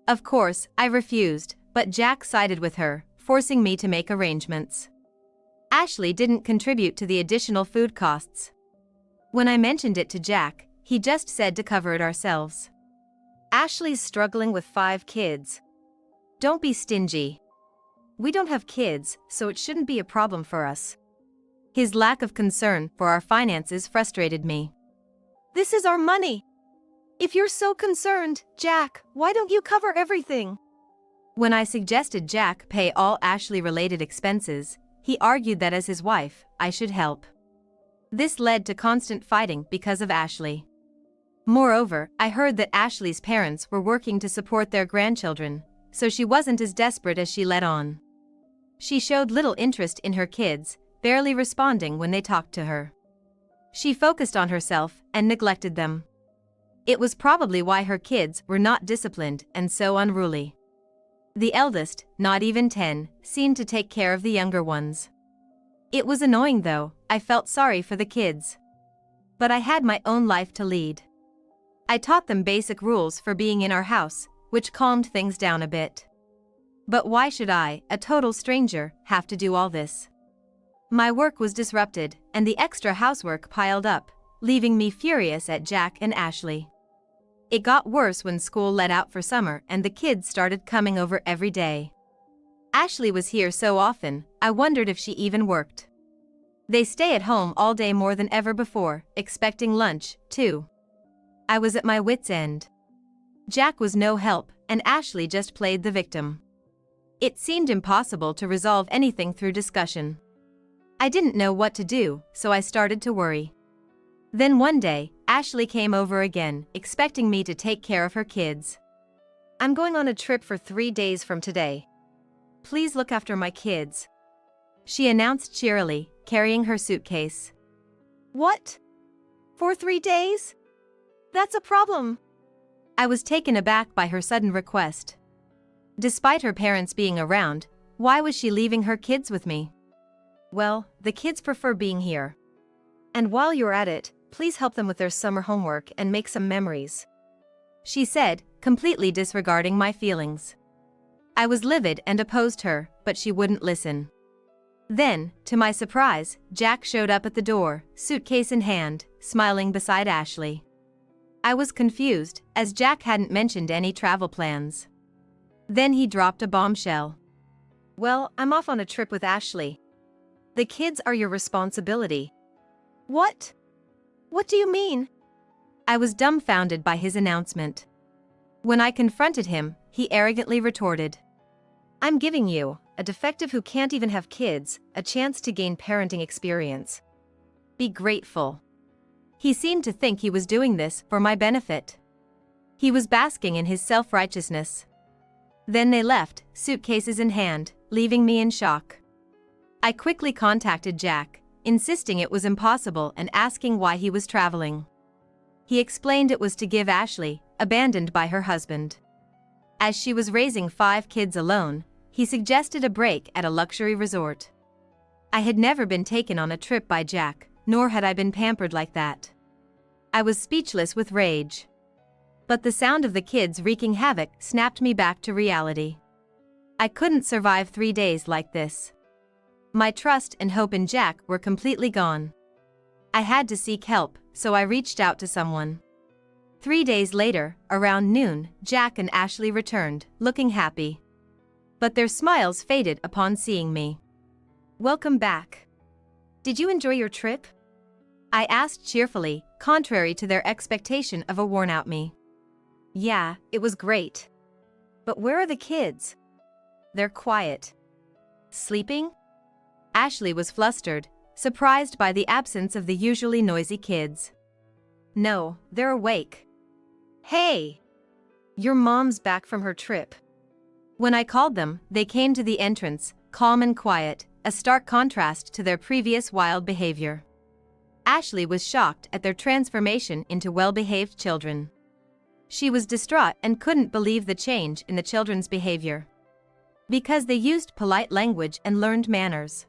Of course, I refused, but Jack sided with her, forcing me to make arrangements. Ashley didn't contribute to the additional food costs. When I mentioned it to Jack, he just said to cover it ourselves. Ashley's struggling with 5 kids. Don't be stingy. We don't have kids, so it shouldn't be a problem for us. His lack of concern for our finances frustrated me. This is our money. If you're so concerned, Jack, why don't you cover everything? When I suggested Jack pay all Ashley-related expenses, he argued that as his wife, I should help. This led to constant fighting because of Ashley. Moreover, I heard that Ashley's parents were working to support their grandchildren, so she wasn't as desperate as she let on. She showed little interest in her kids, barely responding when they talked to her. She focused on herself and neglected them. It was probably why her kids were not disciplined and so unruly. The eldest, not even 10, seemed to take care of the younger ones. It was annoying though, I felt sorry for the kids. But I had my own life to lead. I taught them basic rules for being in our house, which calmed things down a bit. But why should I, a total stranger, have to do all this? My work was disrupted, and the extra housework piled up, leaving me furious at Jack and Ashley. It got worse when school let out for summer and the kids started coming over every day. Ashley was here so often, I wondered if she even worked. They stay at home all day more than ever before, expecting lunch, too. I was at my wit's end. Jack was no help, and Ashley just played the victim. It seemed impossible to resolve anything through discussion. I didn't know what to do, so I started to worry. Then one day, Ashley came over again, expecting me to take care of her kids. I'm going on a trip for 3 days from today. Please look after my kids, she announced cheerily, carrying her suitcase. What? For 3 days? That's a problem. I was taken aback by her sudden request. Despite her parents being around, why was she leaving her kids with me? Well, the kids prefer being here. And while you're at it, please help them with their summer homework and make some memories, she said, completely disregarding my feelings. I was livid and opposed her, but she wouldn't listen. Then, to my surprise, Jack showed up at the door, suitcase in hand, smiling beside Ashley. I was confused, as Jack hadn't mentioned any travel plans. Then he dropped a bombshell. Well, I'm off on a trip with Ashley. The kids are your responsibility. What? What do you mean? I was dumbfounded by his announcement. When I confronted him, he arrogantly retorted, I'm giving you, a defective who can't even have kids, a chance to gain parenting experience. Be grateful. He seemed to think he was doing this for my benefit. He was basking in his self-righteousness. Then they left, suitcases in hand, leaving me in shock. I quickly contacted Jack, insisting it was impossible and asking why he was traveling. He explained it was to give Ashley, abandoned by her husband. As she was raising 5 kids alone, he suggested a break at a luxury resort. I had never been taken on a trip by Jack, nor had I been pampered like that. I was speechless with rage. But the sound of the kids wreaking havoc snapped me back to reality. I couldn't survive 3 days like this. My trust and hope in Jack were completely gone. I had to seek help, so I reached out to someone. 3 days later, around noon, Jack and Ashley returned, looking happy. But their smiles faded upon seeing me. Welcome back. Did you enjoy your trip? I asked cheerfully, contrary to their expectation of a worn-out me. Yeah, it was great. But where are the kids? They're quiet. Sleeping? Ashley was flustered, surprised by the absence of the usually noisy kids. No, they're awake. Hey! Your mom's back from her trip. When I called them, they came to the entrance, calm and quiet, a stark contrast to their previous wild behavior. Ashley was shocked at their transformation into well-behaved children. She was distraught and couldn't believe the change in the children's behavior. Because they used polite language and learned manners.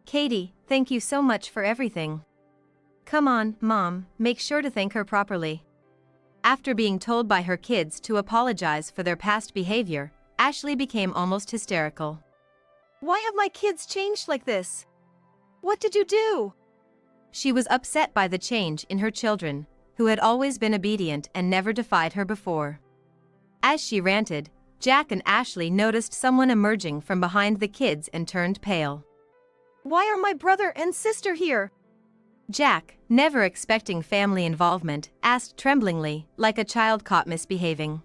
Katie, thank you so much for everything. Come on, Mom, make sure to thank her properly. After being told by her kids to apologize for their past behavior, Ashley became almost hysterical. Why have my kids changed like this? What did you do? She was upset by the change in her children, who had always been obedient and never defied her before. As she ranted, Jack and Ashley noticed someone emerging from behind the kids and turned pale. Why are my brother and sister here? Jack, never expecting family involvement, asked tremblingly, like a child caught misbehaving.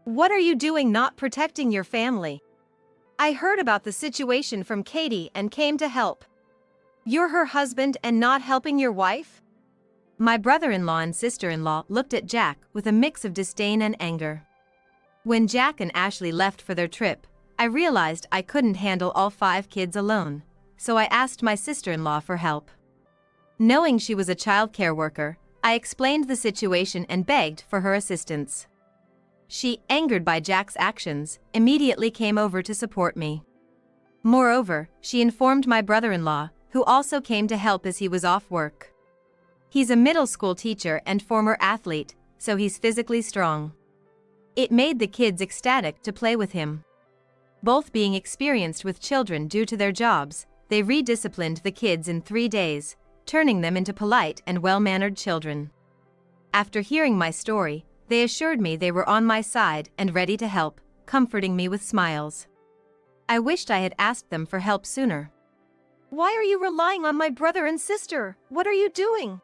What are you doing not protecting your family? I heard about the situation from Katie and came to help. You're her husband and not helping your wife? My brother-in-law and sister-in-law looked at Jack with a mix of disdain and anger. When Jack and Ashley left for their trip, I realized I couldn't handle all 5 kids alone, so I asked my sister-in-law for help. Knowing she was a childcare worker, I explained the situation and begged for her assistance. She, angered by Jack's actions, immediately came over to support me. Moreover, she informed my brother-in-law, who also came to help as he was off work. He's a middle school teacher and former athlete, so he's physically strong. It made the kids ecstatic to play with him. Both being experienced with children due to their jobs, they redisciplined the kids in 3 days, turning them into polite and well-mannered children. After hearing my story, they assured me they were on my side and ready to help, comforting me with smiles. I wished I had asked them for help sooner. Why are you relying on my brother and sister? What are you doing?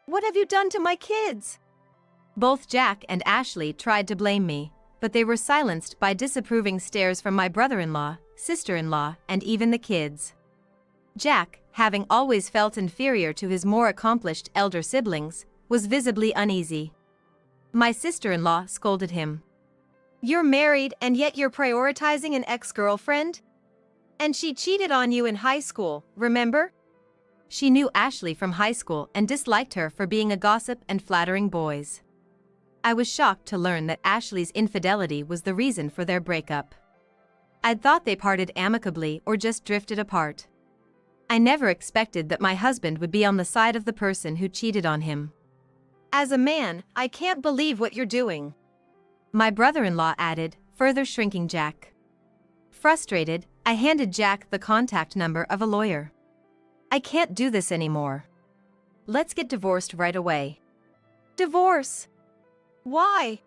What have you done to my kids? Both Jack and Ashley tried to blame me, but they were silenced by disapproving stares from my brother-in-law, sister-in-law, and even the kids. Jack, having always felt inferior to his more accomplished elder siblings, was visibly uneasy. My sister-in-law scolded him. You're married and yet you're prioritizing an ex-girlfriend? And she cheated on you in high school, remember? She knew Ashley from high school and disliked her for being a gossip and flattering boys. I was shocked to learn that Ashley's infidelity was the reason for their breakup. I'd thought they parted amicably or just drifted apart. I never expected that my husband would be on the side of the person who cheated on him. As a man, I can't believe what you're doing. My brother-in-law added, further shrinking Jack. Frustrated, I handed Jack the contact number of a lawyer. I can't do this anymore. Let's get divorced right away. Divorce? Why?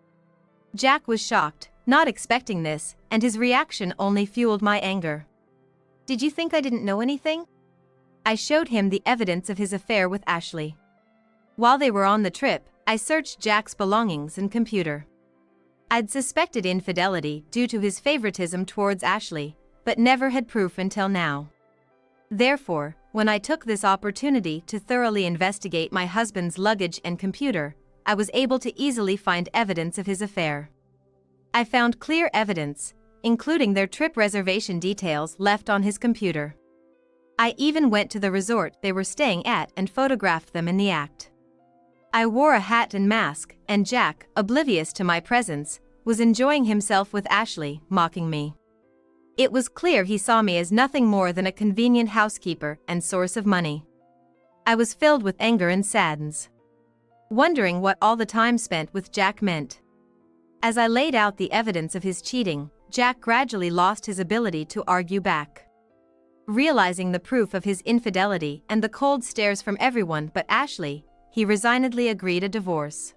Jack was shocked, not expecting this, and his reaction only fueled my anger. Did you think I didn't know anything? I showed him the evidence of his affair with Ashley. While they were on the trip, I searched Jack's belongings and computer. I'd suspected infidelity due to his favoritism towards Ashley, but never had proof until now. Therefore, when I took this opportunity to thoroughly investigate my husband's luggage and computer, I was able to easily find evidence of his affair. I found clear evidence, including their trip reservation details left on his computer. I even went to the resort they were staying at and photographed them in the act. I wore a hat and mask, and Jack, oblivious to my presence, was enjoying himself with Ashley, mocking me. It was clear he saw me as nothing more than a convenient housekeeper and source of money. I was filled with anger and sadness, wondering what all the time spent with Jack meant. As I laid out the evidence of his cheating, Jack gradually lost his ability to argue back. Realizing the proof of his infidelity and the cold stares from everyone but Ashley, he resignedly agreed a divorce.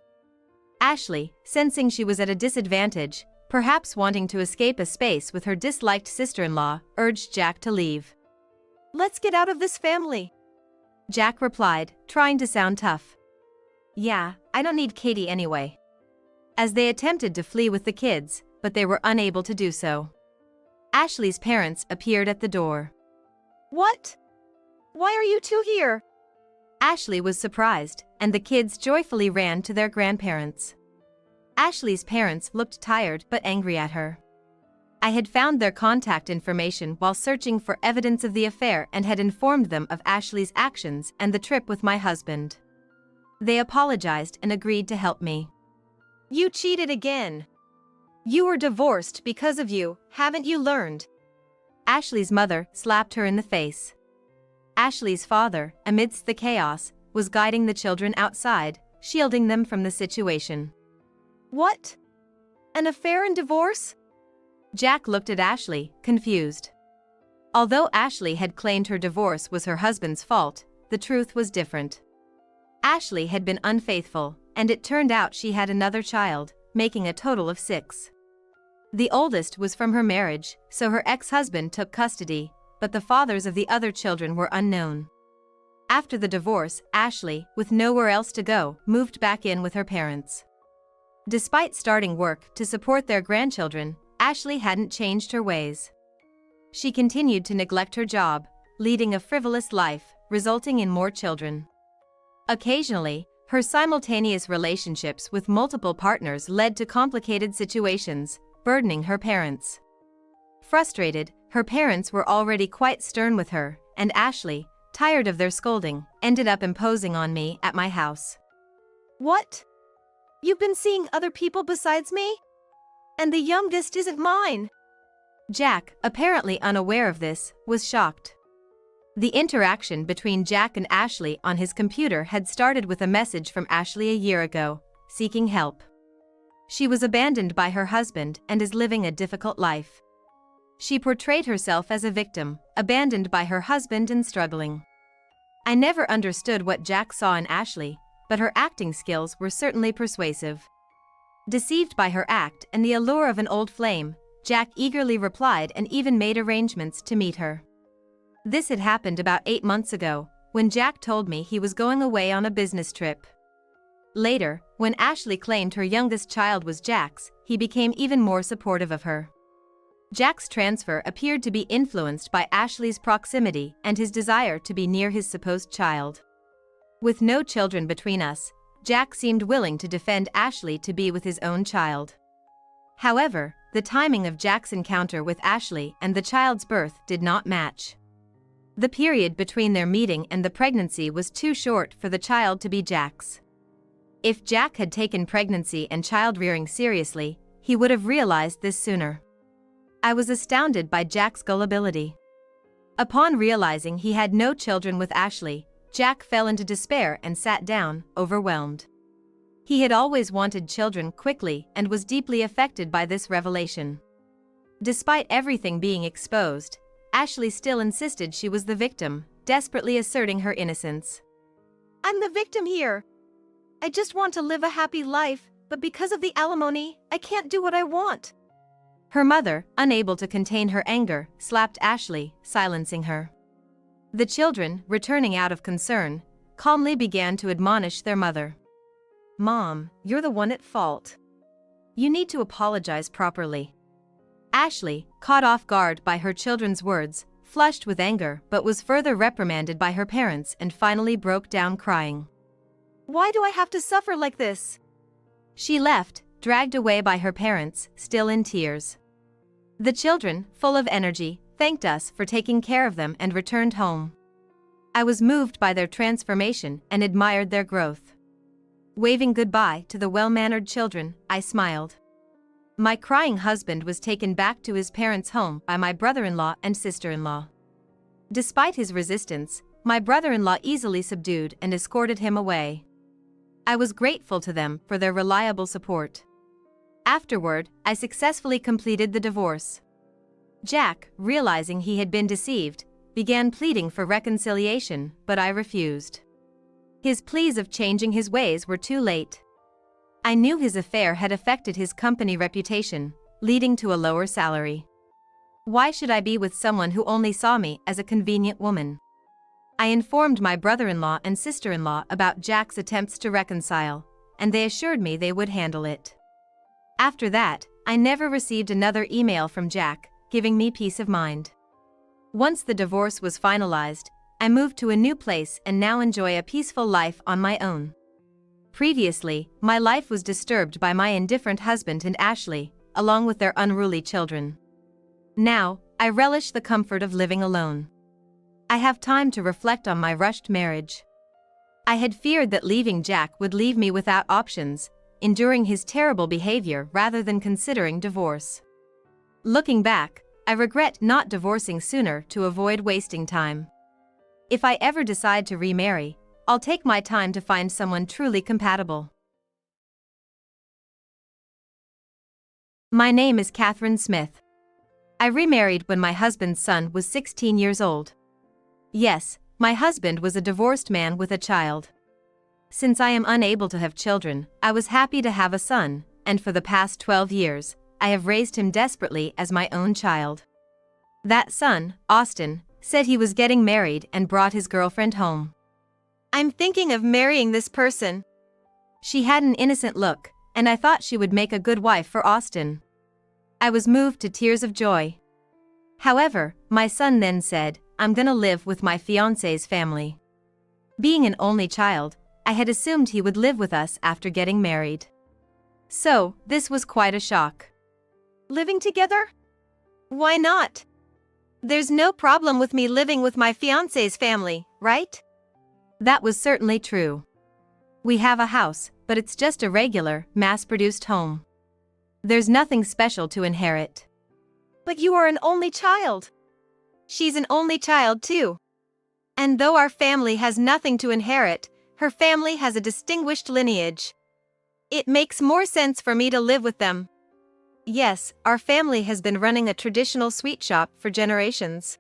Ashley, sensing she was at a disadvantage, perhaps wanting to escape a space with her disliked sister-in-law, urged Jack to leave. Let's get out of this family, Jack replied, trying to sound tough. Yeah, I don't need Katie anyway. As they attempted to flee with the kids, but they were unable to do so. Ashley's parents appeared at the door. What? Why are you two here? Ashley was surprised, and the kids joyfully ran to their grandparents. Ashley's parents looked tired but angry at her. I had found their contact information while searching for evidence of the affair and had informed them of Ashley's actions and the trip with my husband. They apologized and agreed to help me. You cheated again. You were divorced because of you, haven't you learned? Ashley's mother slapped her in the face. Ashley's father, amidst the chaos, was guiding the children outside, shielding them from the situation. What? An affair and divorce? Jack looked at Ashley, confused. Although Ashley had claimed her divorce was her husband's fault, the truth was different. Ashley had been unfaithful, and it turned out she had another child, making a total of 6. The oldest was from her marriage, so her ex-husband took custody, but the fathers of the other children were unknown. After the divorce, Ashley, with nowhere else to go, moved back in with her parents. Despite starting work to support their grandchildren, Ashley hadn't changed her ways. She continued to neglect her job, leading a frivolous life, resulting in more children. Occasionally, her simultaneous relationships with multiple partners led to complicated situations, burdening her parents. Frustrated, her parents were already quite stern with her, and Ashley, tired of their scolding, ended up imposing on me at my house. What? You've been seeing other people besides me? And the youngest isn't mine. Jack, apparently unaware of this, was shocked. The interaction between Jack and Ashley on his computer had started with a message from Ashley a year ago, seeking help. She was abandoned by her husband and is living a difficult life. She portrayed herself as a victim, abandoned by her husband and struggling. I never understood what Jack saw in Ashley, but her acting skills were certainly persuasive. Deceived by her act and the allure of an old flame, Jack eagerly replied and even made arrangements to meet her. This had happened about 8 months ago, when Jack told me he was going away on a business trip. Later, when Ashley claimed her youngest child was Jack's, he became even more supportive of her. Jack's transfer appeared to be influenced by Ashley's proximity and his desire to be near his supposed child. With no children between us, Jack seemed willing to defend Ashley to be with his own child. However, the timing of Jack's encounter with Ashley and the child's birth did not match. The period between their meeting and the pregnancy was too short for the child to be Jack's. If Jack had taken pregnancy and child-rearing seriously, he would have realized this sooner. I was astounded by Jack's gullibility. Upon realizing he had no children with Ashley, Jack fell into despair and sat down, overwhelmed. He had always wanted children quickly and was deeply affected by this revelation. Despite everything being exposed, Ashley still insisted she was the victim, desperately asserting her innocence. I'm the victim here. I just want to live a happy life, but because of the alimony, I can't do what I want. Her mother, unable to contain her anger, slapped Ashley, silencing her. The children, returning out of concern, calmly began to admonish their mother. Mom, you're the one at fault. You need to apologize properly. Ashley, caught off guard by her children's words, flushed with anger but was further reprimanded by her parents and finally broke down crying. Why do I have to suffer like this? She left, dragged away by her parents, still in tears. The children, full of energy, thanked us for taking care of them and returned home. I was moved by their transformation and admired their growth. Waving goodbye to the well-mannered children, I smiled. My crying husband was taken back to his parents' home by my brother-in-law and sister-in-law. Despite his resistance, my brother-in-law easily subdued and escorted him away. I was grateful to them for their reliable support. Afterward, I successfully completed the divorce. Jack, realizing he had been deceived, began pleading for reconciliation, but I refused. His pleas of changing his ways were too late. I knew his affair had affected his company reputation, leading to a lower salary. Why should I be with someone who only saw me as a convenient woman? I informed my brother-in-law and sister-in-law about Jack's attempts to reconcile, and they assured me they would handle it. After that, I never received another email from Jack, giving me peace of mind. Once the divorce was finalized, I moved to a new place and now enjoy a peaceful life on my own. Previously, my life was disturbed by my indifferent husband and Ashley, along with their unruly children. Now, I relish the comfort of living alone. I have time to reflect on my rushed marriage. I had feared that leaving Jack would leave me without options, enduring his terrible behavior rather than considering divorce. Looking back, I regret not divorcing sooner to avoid wasting time. If I ever decide to remarry, I'll take my time to find someone truly compatible. My name is Catherine Smith. I remarried when my husband's son was 16 years old. Yes, my husband was a divorced man with a child. Since I am unable to have children, I was happy to have a son, and for the past 12 years, I have raised him desperately as my own child. That son, Austin, said he was getting married and brought his girlfriend home. I'm thinking of marrying this person. She had an innocent look, and I thought she would make a good wife for Austin. I was moved to tears of joy. However, my son then said, I'm gonna live with my fiancé's family. Being an only child, I had assumed he would live with us after getting married. So, this was quite a shock. Living together? Why not? There's no problem with me living with my fiancé's family, right? That was certainly true. We have a house, but it's just a regular, mass-produced home. There's nothing special to inherit. But you are an only child. She's an only child too. And though our family has nothing to inherit, her family has a distinguished lineage. It makes more sense for me to live with them. Yes, our family has been running a traditional sweet shop for generations.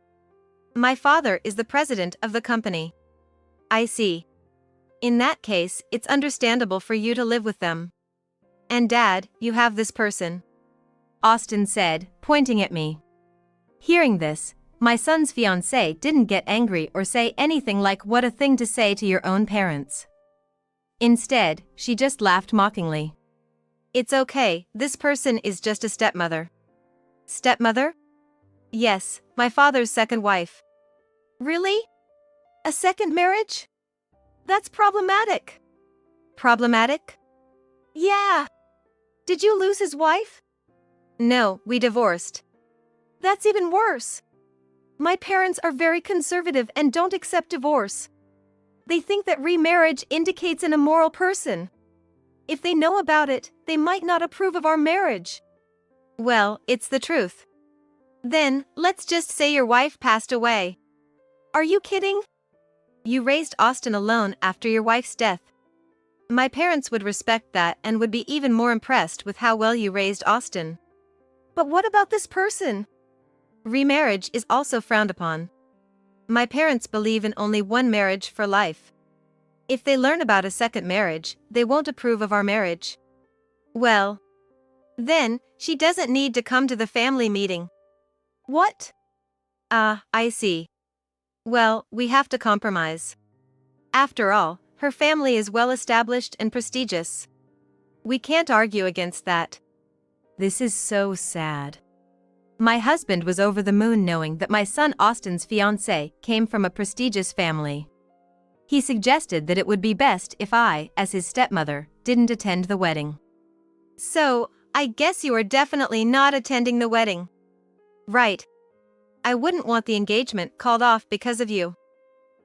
My father is the president of the company. I see. In that case, it's understandable for you to live with them. And Dad, you have this person. Austin said, pointing at me. Hearing this, my son's fiancée didn't get angry or say anything like what a thing to say to your own parents. Instead, she just laughed mockingly. It's okay, this person is just a stepmother. Stepmother? Yes, my father's second wife. Really? A second marriage? That's problematic. Problematic? Yeah. Did you lose his wife? No, we divorced. That's even worse. My parents are very conservative and don't accept divorce. They think that remarriage indicates an immoral person. If they know about it, they might not approve of our marriage. Well, it's the truth. Then, let's just say your wife passed away. Are you kidding? You raised Austin alone after your wife's death. My parents would respect that and would be even more impressed with how well you raised Austin. But what about this person? Remarriage is also frowned upon. My parents believe in only one marriage for life. If they learn about a second marriage, they won't approve of our marriage. Well, then, she doesn't need to come to the family meeting. What? I see. Well, we have to compromise. After all, her family is well established and prestigious. We can't argue against that. This is so sad. My husband was over the moon knowing that my son Austin's fiancée came from a prestigious family. He suggested that it would be best if I, as his stepmother, didn't attend the wedding. So, I guess you are definitely not attending the wedding. Right. I wouldn't want the engagement called off because of you.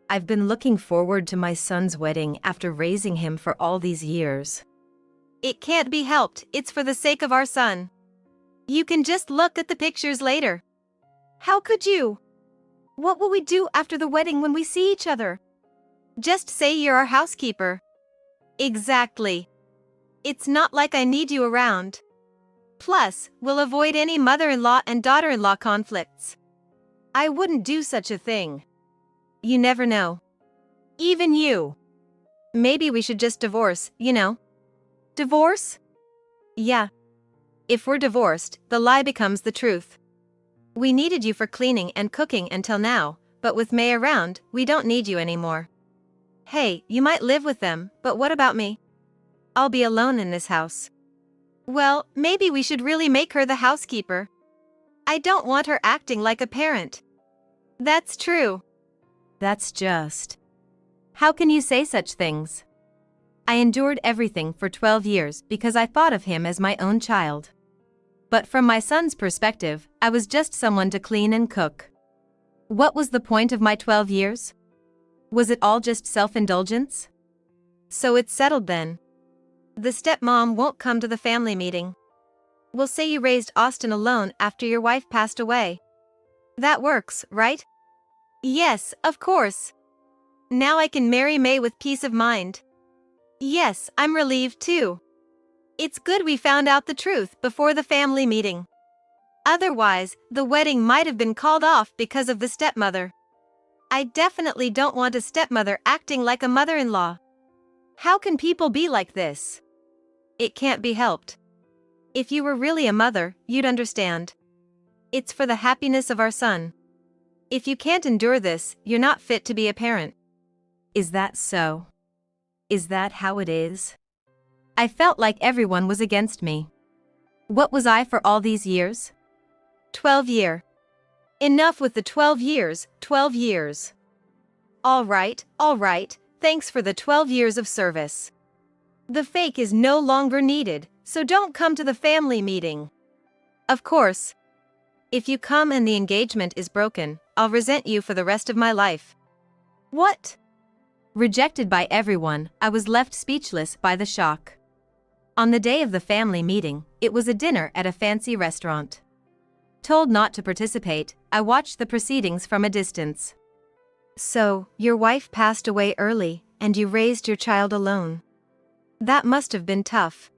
I've been looking forward to my son's wedding after raising him for all these years. It can't be helped, it's for the sake of our son. You can just look at the pictures later. How could you? What will we do after the wedding when we see each other? Just say you're our housekeeper. Exactly. It's not like I need you around. Plus, we'll avoid any mother-in-law and daughter-in-law conflicts. I wouldn't do such a thing. You never know. Even you. Maybe we should just divorce, you know. Divorce? Yeah. If we're divorced, the lie becomes the truth. We needed you for cleaning and cooking until now, but with May around, we don't need you anymore. Hey, you might live with them, but what about me? I'll be alone in this house. Well, maybe we should really make her the housekeeper. I don't want her acting like a parent. That's true. That's just. How can you say such things? I endured everything for 12 years because I thought of him as my own child. But from my son's perspective, I was just someone to clean and cook. What was the point of my 12 years? Was it all just self-indulgence? So it's settled then. The stepmom won't come to the family meeting. We'll say you raised Austin alone after your wife passed away. That works, right? Yes, of course. Now I can marry May with peace of mind. Yes, I'm relieved too. It's good we found out the truth before the family meeting. Otherwise, the wedding might have been called off because of the stepmother. I definitely don't want a stepmother acting like a mother-in-law. How can people be like this? It can't be helped. If you were really a mother, you'd understand. It's for the happiness of our son. If you can't endure this, you're not fit to be a parent. Is that so? Is that how it is? I felt like everyone was against me. What was I for all these years? 12 years. Enough with the 12 years, 12 years. All right, thanks for the 12 years of service. The fake is no longer needed, so don't come to the family meeting. Of course. If you come and the engagement is broken, I'll resent you for the rest of my life. What? Rejected by everyone, I was left speechless by the shock. On the day of the family meeting, it was a dinner at a fancy restaurant. Told not to participate, I watched the proceedings from a distance. So, your wife passed away early, and you raised your child alone. That must have been tough.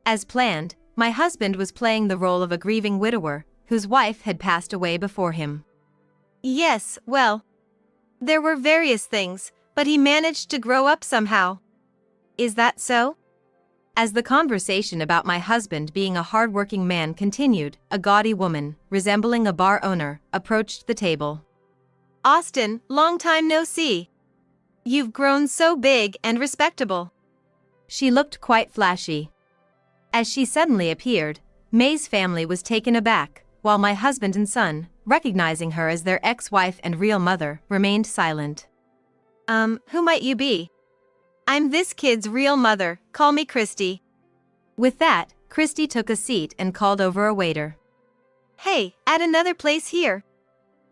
As planned, my husband was playing the role of a grieving widower, whose wife had passed away before him. Yes, well, there were various things, but he managed to grow up somehow. Is that so? As the conversation about my husband being a hard-working man continued, a gaudy woman, resembling a bar owner, approached the table. Austin, long time no see. You've grown so big and respectable. She looked quite flashy. As she suddenly appeared, May's family was taken aback, while my husband and son, recognizing her as their ex-wife and real mother, remained silent. Who might you be? I'm this kid's real mother, call me Christy. With that, Christy took a seat and called over a waiter. Hey, add another place here.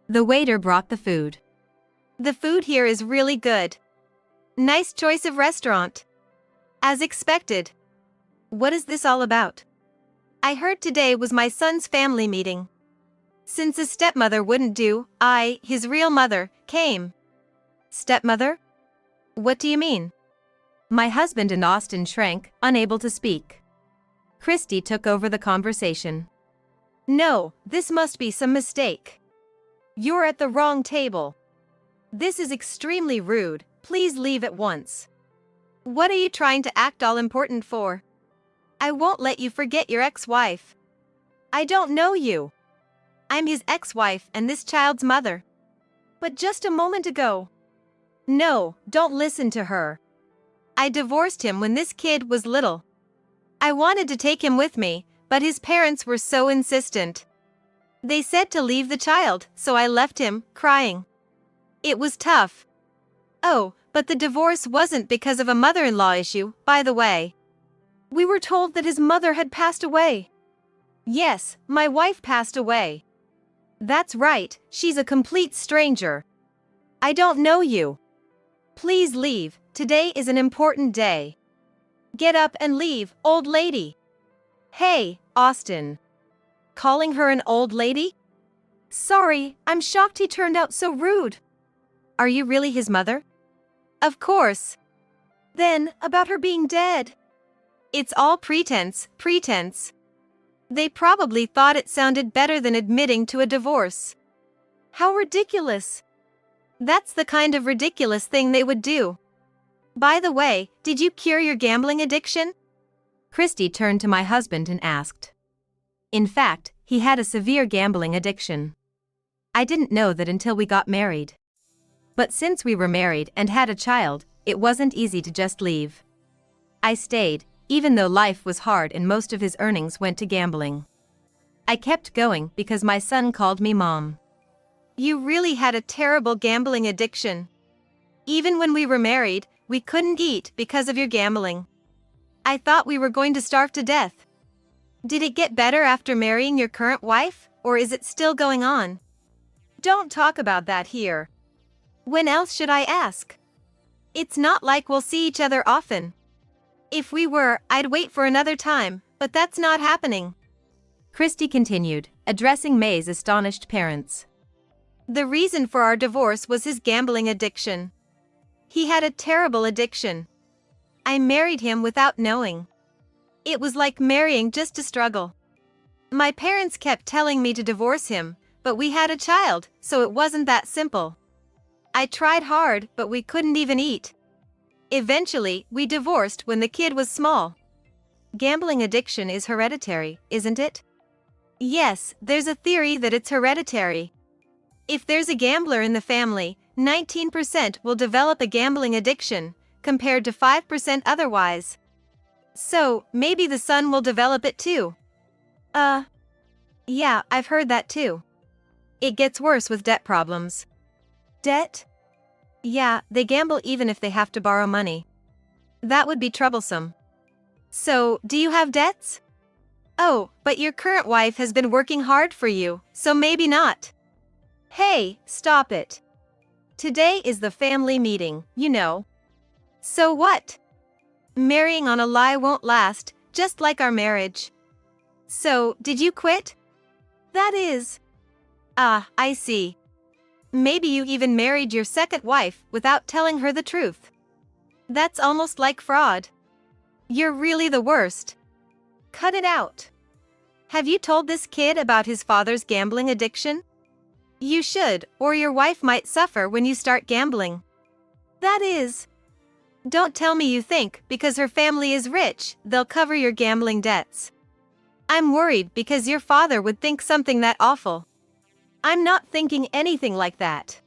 The waiter brought the food. The food here is really good. Nice choice of restaurant. As expected. What is this all about? I heard today was my son's family meeting. Since a stepmother wouldn't do, his real mother, came. Stepmother? What do you mean? My husband and Austin shrank, unable to speak. Christy took over the conversation. No, this must be some mistake. You're at the wrong table. This is extremely rude, please leave at once. What are you trying to act all important for? I won't let you forget your ex-wife. I don't know you. I'm his ex-wife and this child's mother. But just a moment ago. No, don't listen to her. I divorced him when this kid was little. I wanted to take him with me, but his parents were so insistent. They said to leave the child, so I left him, crying. It was tough. Oh, but the divorce wasn't because of a mother-in-law issue, by the way. We were told that his mother had passed away. Yes, my wife passed away. That's right, she's a complete stranger. I don't know you. Please leave, today is an important day. Get up and leave, old lady. Hey, Austin. Calling her an old lady? Sorry, I'm shocked he turned out so rude. Are you really his mother? Of course. Then, about her being dead. It's all pretense. They probably thought it sounded better than admitting to a divorce. How ridiculous. That's the kind of ridiculous thing they would do. By the way, did you cure your gambling addiction? Christy turned to my husband and asked. In fact, he had a severe gambling addiction. I didn't know that until we got married. But since we were married and had a child, it wasn't easy to just leave. I stayed, even though life was hard and most of his earnings went to gambling. I kept going because my son called me Mom. You really had a terrible gambling addiction. Even when we were married, we couldn't eat because of your gambling. I thought we were going to starve to death. Did it get better after marrying your current wife, or is it still going on? Don't talk about that here. When else should I ask? It's not like we'll see each other often. If we were, I'd wait for another time, but that's not happening. Christy continued, addressing May's astonished parents. The reason for our divorce was his gambling addiction. He had a terrible addiction. I married him without knowing. It was like marrying just to struggle. My parents kept telling me to divorce him, but we had a child, so it wasn't that simple. I tried hard, but we couldn't even eat. Eventually, we divorced when the kid was small. Gambling addiction is hereditary, isn't it? Yes, there's a theory that it's hereditary. If there's a gambler in the family, 19% will develop a gambling addiction, compared to 5% otherwise. So, maybe the son will develop it too. Yeah, I've heard that too. It gets worse with debt problems. Debt? Yeah, they gamble even if they have to borrow money. That would be troublesome. So, do you have debts? Oh, but your current wife has been working hard for you, so maybe not. Hey, stop it. Today is the family meeting, you know. So what? Marrying on a lie won't last, just like our marriage. So, did you quit? That is. I see. Maybe you even married your second wife without telling her the truth. That's almost like fraud. You're really the worst. Cut it out. Have you told this kid about his father's gambling addiction? You should, or your wife might suffer when you start gambling. That is. Don't tell me you think because her family is rich, they'll cover your gambling debts. I'm worried because your father would think something that awful. I'm not thinking anything like that.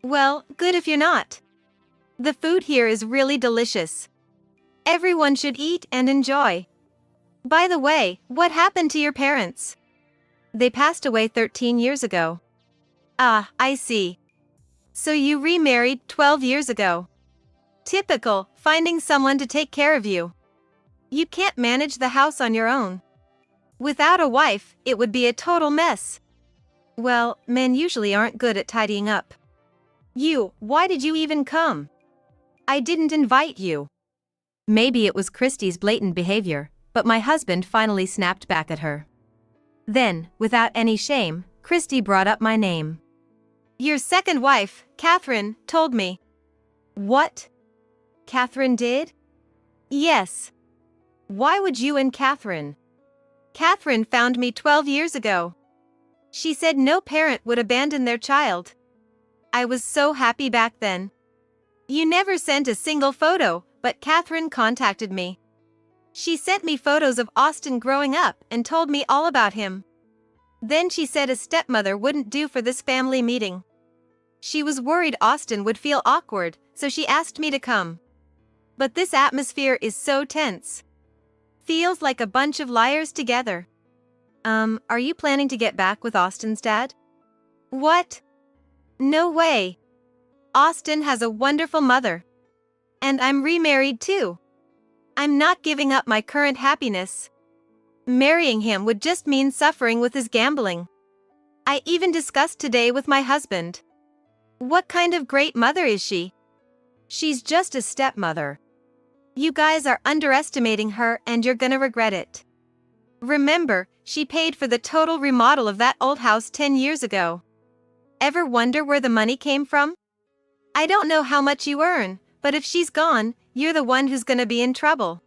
Well, good if you're not. The food here is really delicious. Everyone should eat and enjoy. By the way, what happened to your parents? They passed away 13 years ago. Ah, I see. So you remarried 12 years ago. Typical, finding someone to take care of you. You can't manage the house on your own. Without a wife, it would be a total mess. Well, men usually aren't good at tidying up. Why did you even come? I didn't invite you. Maybe it was Christy's blatant behavior, but my husband finally snapped back at her. Then, without any shame, Christy brought up my name. Your second wife, Catherine, told me. What? Catherine did? Yes. Why would you and Catherine? Catherine found me 12 years ago. She said no parent would abandon their child. I was so happy back then. You never sent a single photo, but Catherine contacted me. She sent me photos of Austin growing up and told me all about him. Then she said a stepmother wouldn't do for this family meeting. She was worried Austin would feel awkward, so she asked me to come. But this atmosphere is so tense. Feels like a bunch of liars together. Are you planning to get back with Austin's dad? What? No way. Austin has a wonderful mother. And I'm remarried too. I'm not giving up my current happiness. Marrying him would just mean suffering with his gambling. I even discussed today with my husband. What kind of great mother is she? She's just a stepmother. You guys are underestimating her and you're gonna regret it. Remember, she paid for the total remodel of that old house 10 years ago. Ever wonder where the money came from? I don't know how much you earn, but if she's gone, you're the one who's gonna be in trouble.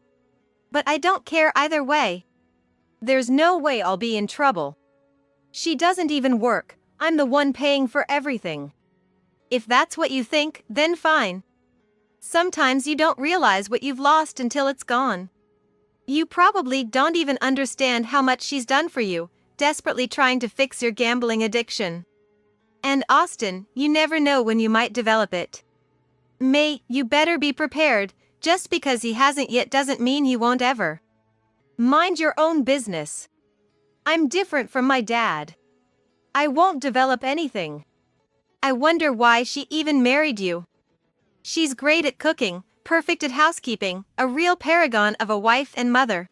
But I don't care either way. There's no way I'll be in trouble. She doesn't even work, I'm the one paying for everything. If that's what you think, then fine. Sometimes you don't realize what you've lost until it's gone. You probably don't even understand how much she's done for you, desperately trying to fix your gambling addiction. And Austin, you never know when you might develop it. May, you better be prepared, just because he hasn't yet doesn't mean he won't ever. Mind your own business. I'm different from my dad. I won't develop anything. I wonder why she even married you. She's great at cooking, perfect at housekeeping, a real paragon of a wife and mother.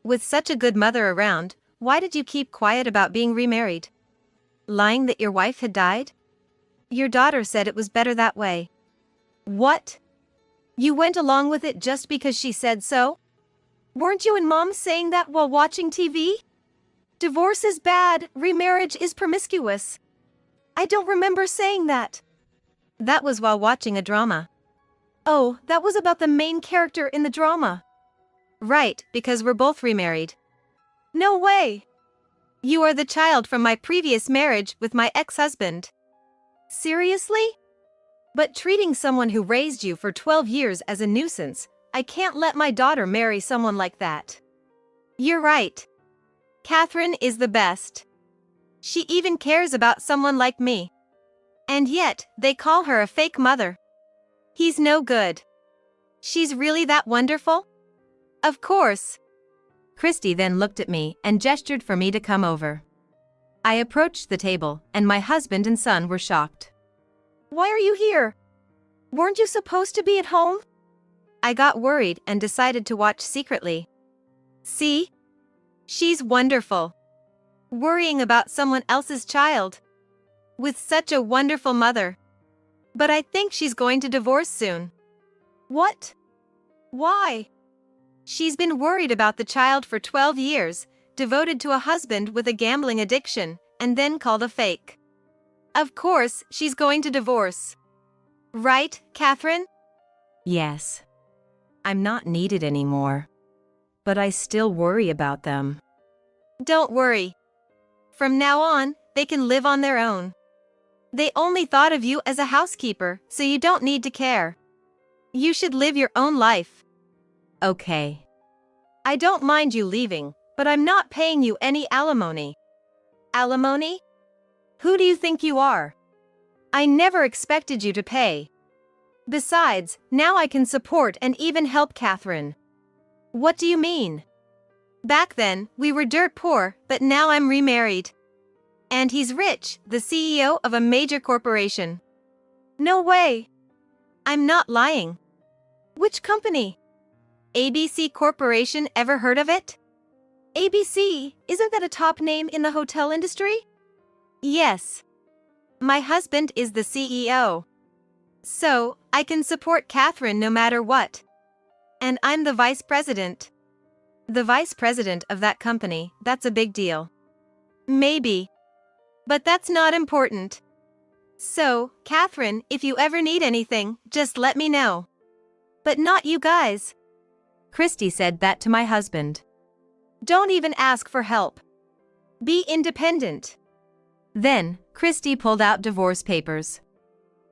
With such a good mother around, why did you keep quiet about being remarried? Lying that your wife had died? Your daughter said it was better that way. What? You went along with it just because she said so? Weren't you and Mom saying that while watching TV? Divorce is bad, remarriage is promiscuous. I don't remember saying that. That was while watching a drama. Oh, that was about the main character in the drama. Right, because we're both remarried. No way! You are the child from my previous marriage with my ex-husband. Seriously? But treating someone who raised you for 12 years as a nuisance, I can't let my daughter marry someone like that. You're right. Catherine is the best. She even cares about someone like me. And yet, they call her a fake mother. He's no good. She's really that wonderful? Of course. Christy then looked at me and gestured for me to come over. I approached the table, and my husband and son were shocked. Why are you here? Weren't you supposed to be at home? I got worried and decided to watch secretly. See? She's wonderful. Worrying about someone else's child. With such a wonderful mother. But I think she's going to divorce soon. What? Why? She's been worried about the child for 12 years, devoted to a husband with a gambling addiction, and then called a fake. Of course, she's going to divorce. Right, Catherine? Yes. I'm not needed anymore. But I still worry about them. Don't worry. From now on, they can live on their own. They only thought of you as a housekeeper, so you don't need to care. You should live your own life. Okay. I don't mind you leaving, but I'm not paying you any alimony. Alimony? Who do you think you are? I never expected you to pay. Besides, now I can support and even help Catherine. What do you mean? Back then, we were dirt poor, but now I'm remarried. And he's rich, the CEO of a major corporation. No way. I'm not lying. Which company? ABC Corporation, ever heard of it? ABC, isn't that a top name in the hotel industry? Yes. My husband is the CEO. So, I can support Catherine no matter what. And I'm the vice president. The vice president of that company, that's a big deal. Maybe. But that's not important. So, Catherine, if you ever need anything, just let me know. But not you guys. Christy said that to my husband. Don't even ask for help. Be independent. Then, Christy pulled out divorce papers.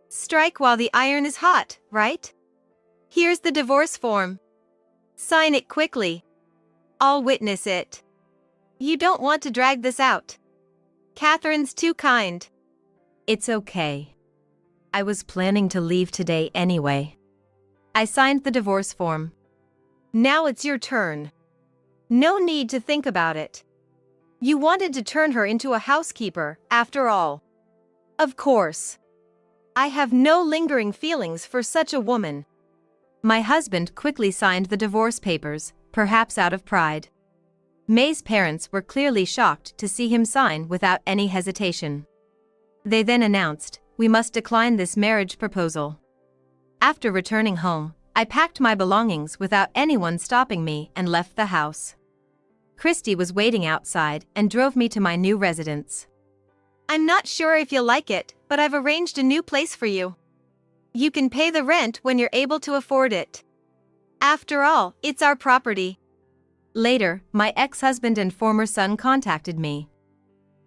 Strike while the iron is hot, right? Here's the divorce form. Sign it quickly. I'll witness it. You don't want to drag this out. Catherine's too kind. It's okay. I was planning to leave today anyway. I signed the divorce form. Now it's your turn. No need to think about it. You wanted to turn her into a housekeeper, after all. Of course. I have no lingering feelings for such a woman. My husband quickly signed the divorce papers, perhaps out of pride. May's parents were clearly shocked to see him sign without any hesitation. They then announced, "We must decline this marriage proposal." After returning home, I packed my belongings without anyone stopping me and left the house. Christy was waiting outside and drove me to my new residence. I'm not sure if you'll like it, but I've arranged a new place for you. You can pay the rent when you're able to afford it. After all, it's our property. Later, my ex-husband and former son contacted me,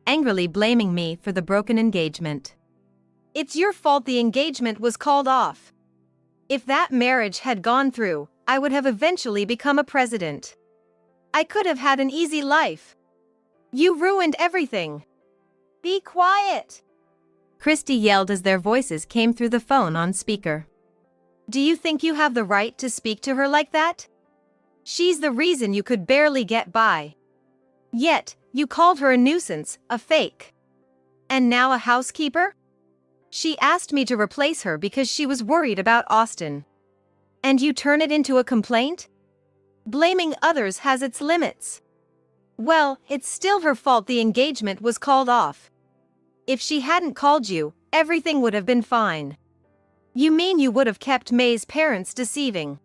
angrily blaming me for the broken engagement. It's your fault the engagement was called off. If that marriage had gone through, I would have eventually become a president. I could have had an easy life. You ruined everything. Be quiet! Christy yelled as their voices came through the phone on speaker. Do you think you have the right to speak to her like that? She's the reason you could barely get by. Yet, you called her a nuisance, a fake. And now a housekeeper? She asked me to replace her because she was worried about Austin. And you turn it into a complaint? Blaming others has its limits. Well, it's still her fault the engagement was called off. If she hadn't called you, everything would have been fine. You mean you would have kept May's parents deceiving?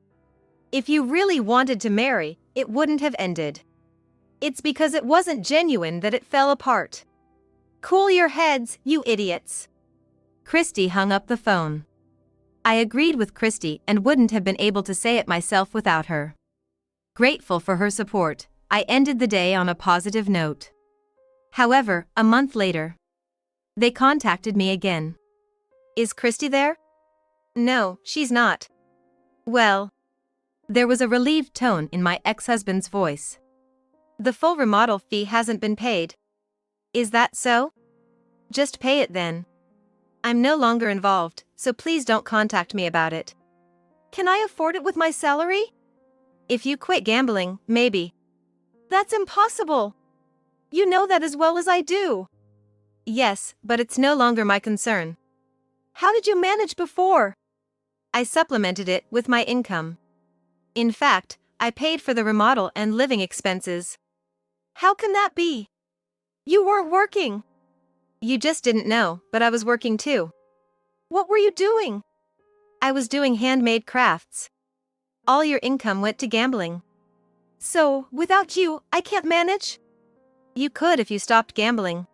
If you really wanted to marry, it wouldn't have ended. It's because it wasn't genuine that it fell apart. Cool your heads, you idiots. Christy hung up the phone. I agreed with Christy and wouldn't have been able to say it myself without her. Grateful for her support, I ended the day on a positive note. However, a month later, they contacted me again. Is Christy there? No, she's not. Well, there was a relieved tone in my ex-husband's voice. The full remodel fee hasn't been paid. Is that so? Just pay it then. I'm no longer involved, so please don't contact me about it. Can I afford it with my salary? If you quit gambling, maybe. That's impossible. You know that as well as I do. Yes, but it's no longer my concern. How did you manage before? I supplemented it with my income. In fact, I paid for the remodel and living expenses. How can that be? You weren't working. You just didn't know, but I was working too. What were you doing? I was doing handmade crafts. All your income went to gambling. So, without you, I can't manage? You could if you stopped gambling.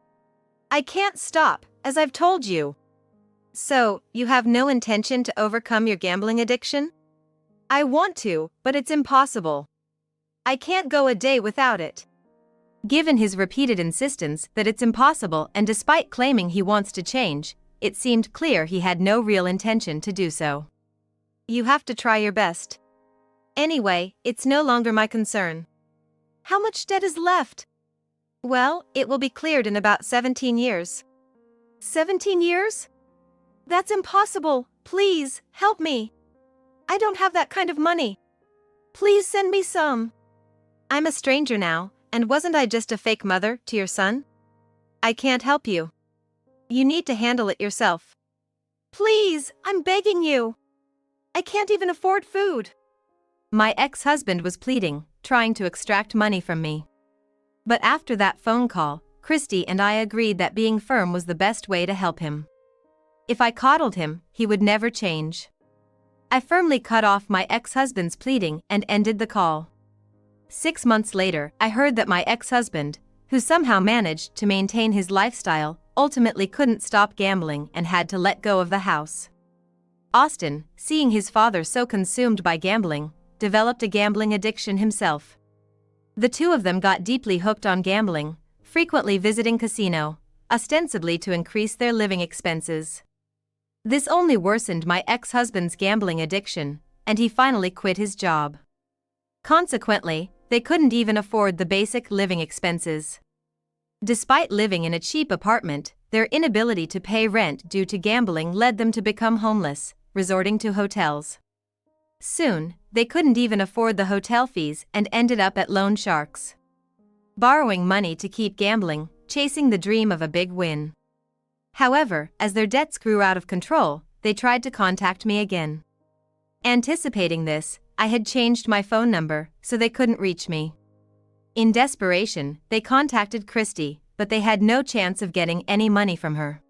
I can't stop, as I've told you. So, you have no intention to overcome your gambling addiction? I want to, but it's impossible. I can't go a day without it. Given his repeated insistence that it's impossible and despite claiming he wants to change, it seemed clear he had no real intention to do so. You have to try your best. Anyway, it's no longer my concern. How much debt is left? Well, it will be cleared in about 17 years. 17 years? That's impossible. Please, help me. I don't have that kind of money. Please send me some. I'm a stranger now, and wasn't I just a fake mother to your son? I can't help you. You need to handle it yourself. Please, I'm begging you. I can't even afford food. My ex-husband was pleading, trying to extract money from me. But after that phone call, Christy and I agreed that being firm was the best way to help him. If I coddled him, he would never change. I firmly cut off my ex-husband's pleading and ended the call. 6 months later, I heard that my ex-husband, who somehow managed to maintain his lifestyle, ultimately couldn't stop gambling and had to let go of the house. Austin, seeing his father so consumed by gambling, developed a gambling addiction himself. The two of them got deeply hooked on gambling, frequently visiting casino, ostensibly to increase their living expenses. This only worsened my ex-husband's gambling addiction, and he finally quit his job. Consequently, they couldn't even afford the basic living expenses. Despite living in a cheap apartment, their inability to pay rent due to gambling led them to become homeless, resorting to hotels. Soon, they couldn't even afford the hotel fees and ended up at loan sharks, borrowing money to keep gambling, chasing the dream of a big win. However, as their debts grew out of control, they tried to contact me again. Anticipating this, I had changed my phone number so they couldn't reach me. In desperation, they contacted Christy, but they had no chance of getting any money from her.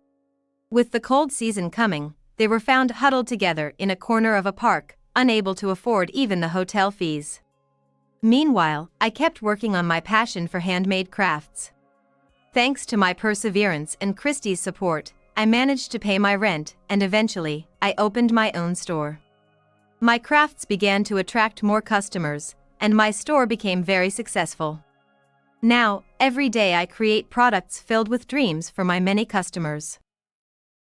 With the cold season coming, they were found huddled together in a corner of a park, unable to afford even the hotel fees. Meanwhile, I kept working on my passion for handmade crafts. Thanks to my perseverance and Christy's support, I managed to pay my rent, and eventually, I opened my own store. My crafts began to attract more customers, and my store became very successful. Now, every day I create products filled with dreams for my many customers.